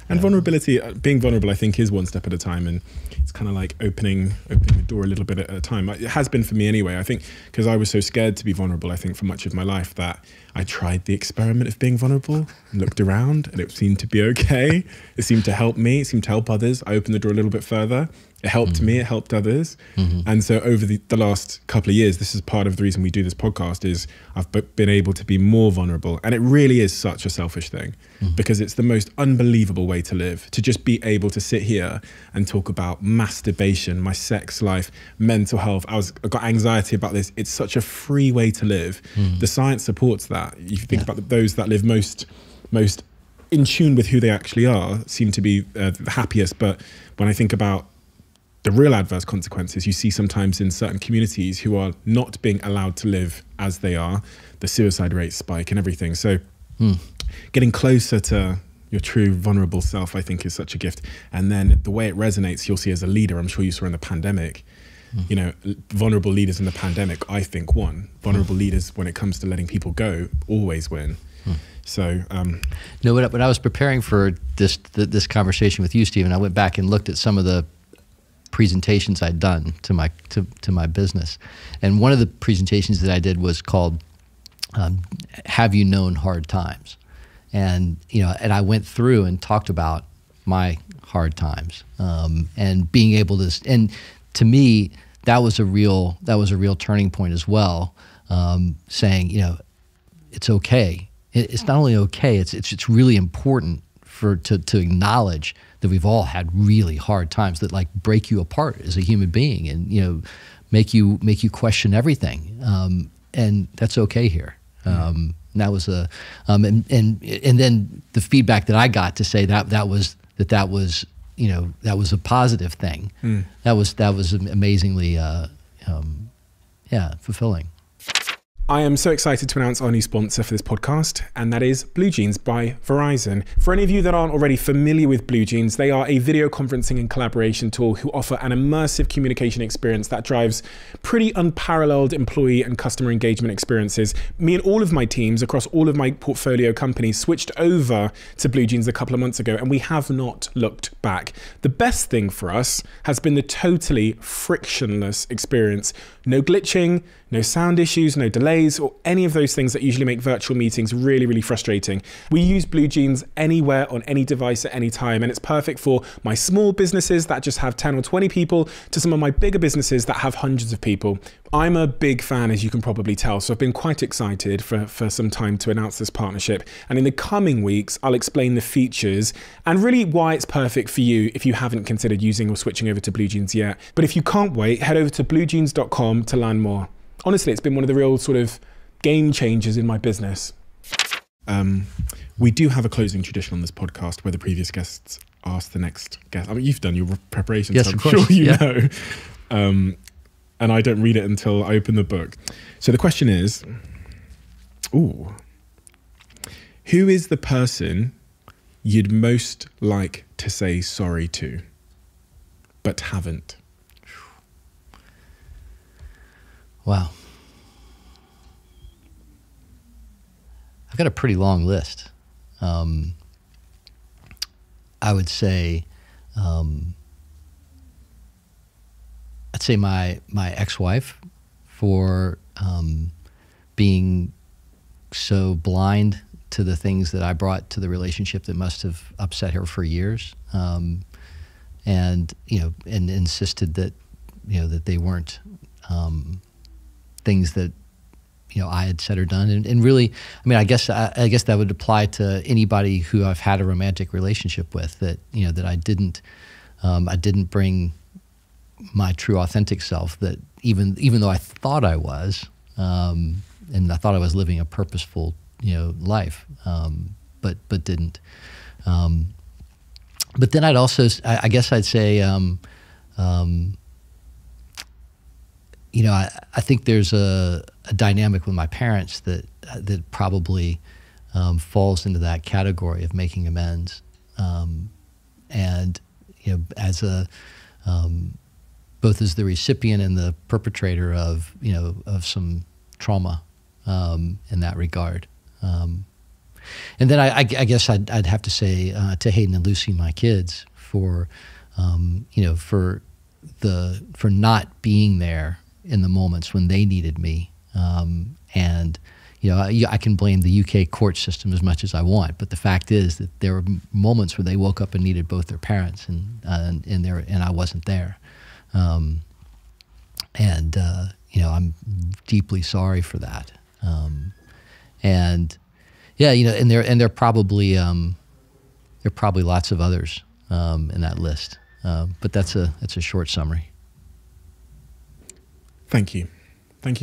And vulnerability, being vulnerable, I think, is one step at a time, and it's kind of like opening the door a little bit at a time. It has been for me anyway. I think because I was so scared to be vulnerable, I think for much of my life, that I tried the experiment of being vulnerable and looked around, and it seemed to be okay. It seemed to help me. It seemed to help others. I opened the door a little bit further. It helped me. It helped others. And so over the last couple of years, this is part of the reason we do this podcast, is I've been able to be more vulnerable. And it really is such a selfish thing, because it's the most unbelievable way to live, to just be able to sit here and talk about masturbation, my sex life, mental health. I've got anxiety about this. It's such a free way to live. The science supports that. If you think about those that live most in tune with who they actually are, seem to be the happiest. But when I think about the real adverse consequences you see sometimes in certain communities who are not being allowed to live as they are, the suicide rates spike and everything. So getting closer to your true vulnerable self, I think, is such a gift. And then the way it resonates, you'll see as a leader, I'm sure you saw in the pandemic, vulnerable leaders in the pandemic, I think, won. Vulnerable leaders, when it comes to letting people go, always win. So, when I was preparing for this conversation with you, Stephen, I went back and looked at some of the presentations I'd done to my business, and one of the presentations that I did was called "Have You Known Hard Times?" And and I went through and talked about my hard times, and being able to. And to me, that was a real turning point as well. Saying, it's okay. It's not only okay. It's really important to acknowledge that we've all had really hard times that break you apart as a human being, and make you question everything, and that's okay here. That was and then the feedback that I got to say that was a positive thing. That was amazingly fulfilling. I am so excited to announce our new sponsor for this podcast, and that is Blue Jeans by Verizon. For any of you that aren't already familiar with Blue Jeans, they are a video conferencing and collaboration tool who offer an immersive communication experience that drives pretty unparalleled employee and customer engagement experiences. Me and all of my teams across all of my portfolio companies switched over to Blue Jeans a couple of months ago, and we have not looked back. The best thing for us has been the totally frictionless experience. No glitching, no sound issues, no delays, or any of those things that usually make virtual meetings really, really frustrating. We use Blue Jeans anywhere on any device at any time, and it's perfect for my small businesses that just have 10 or 20 people to some of my bigger businesses that have hundreds of people. I'm a big fan, as you can probably tell, so I've been quite excited for some time to announce this partnership. And in the coming weeks, I'll explain the features and really why it's perfect for you if you haven't considered using or switching over to Blue Jeans yet. But if you can't wait, head over to bluejeans.com to learn more. Honestly, it's been one of the real sort of game changers in my business. We do have a closing tradition on this podcast where the previous guests ask the next guest. I mean, you've done your preparation, yes, so I'm of course. sure you know. And I don't read it until I open the book. So the question is, who is the person you'd most like to say sorry to, but haven't? Wow. I've got a pretty long list. I would say, I'd say my ex-wife for being so blind to the things that I brought to the relationship that must have upset her for years, and insisted that that they weren't things that I had said or done, and really, I mean, I guess that would apply to anybody who I've had a romantic relationship with. That that I didn't bring my true authentic self. That even though I thought I was, and I thought I was living a purposeful life, but didn't. But then I guess I'd say, I think there's a dynamic with my parents that probably falls into that category of making amends, and as both as the recipient and the perpetrator of some trauma in that regard. And then I guess I'd have to say to Hayden and Lucy, my kids, for for not being there in the moments when they needed me. And I can blame the UK court system as much as I want, but the fact is that there were moments where they woke up and needed both their parents, and I wasn't there. I'm deeply sorry for that. And yeah, and there are probably lots of others in that list, but that's a short summary. Thank you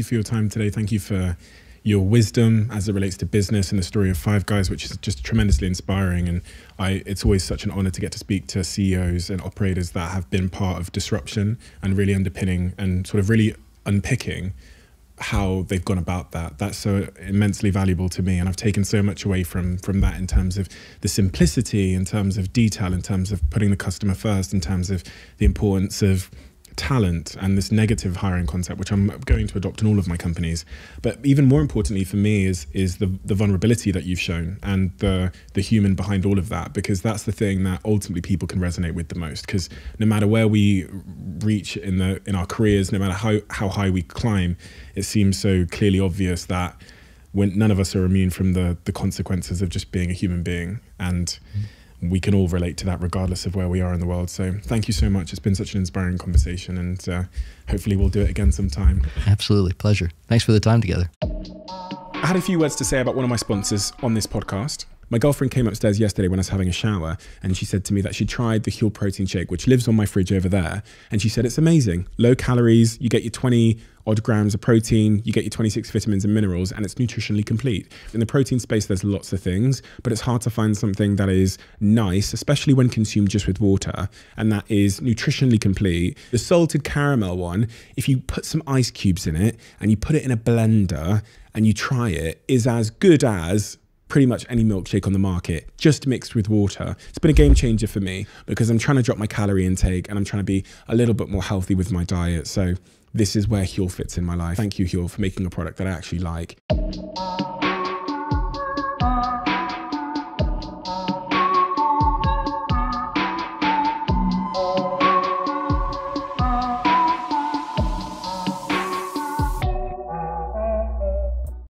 for your time today. Thank you for your wisdom as it relates to business and the story of Five Guys, which is just tremendously inspiring. And it's always such an honor to get to speak to CEOs and operators that have been part of disruption and really underpinning and sort of really unpicking how they've gone about that. That's so immensely valuable to me, and I've taken so much away from that in terms of the simplicity, in terms of detail, in terms of putting the customer first, in terms of the importance of talent and this negative hiring concept, which I'm going to adopt in all of my companies. But even more importantly for me is the vulnerability that you've shown and the human behind all of that, because that's the thing that ultimately people can resonate with the most. Because no matter where we reach in our careers, no matter how high we climb, it seems so clearly obvious that when none of us are immune from the consequences of just being a human being, and we can all relate to that regardless of where we are in the world. So thank you so much. It's been such an inspiring conversation, and hopefully we'll do it again sometime. Absolutely. Pleasure. Thanks for the time together. I had a few words to say about one of my sponsors on this podcast. My girlfriend came upstairs yesterday when I was having a shower, and she said to me that she tried the Huel protein shake, which lives on my fridge over there. And she said it's amazing. Low calories, you get your 20 odd grams of protein, you get your 26 vitamins and minerals, and it's nutritionally complete. In the protein space, there's lots of things, but it's hard to find something that is nice, especially when consumed just with water, and that is nutritionally complete. The salted caramel one, if you put some ice cubes in it and you put it in a blender and you try it, is as good as pretty much any milkshake on the market, just mixed with water. It's been a game changer for me because I'm trying to drop my calorie intake and I'm trying to be a little bit more healthy with my diet. So this is where Huel fits in my life. Thank you, Huel, for making a product that I actually like.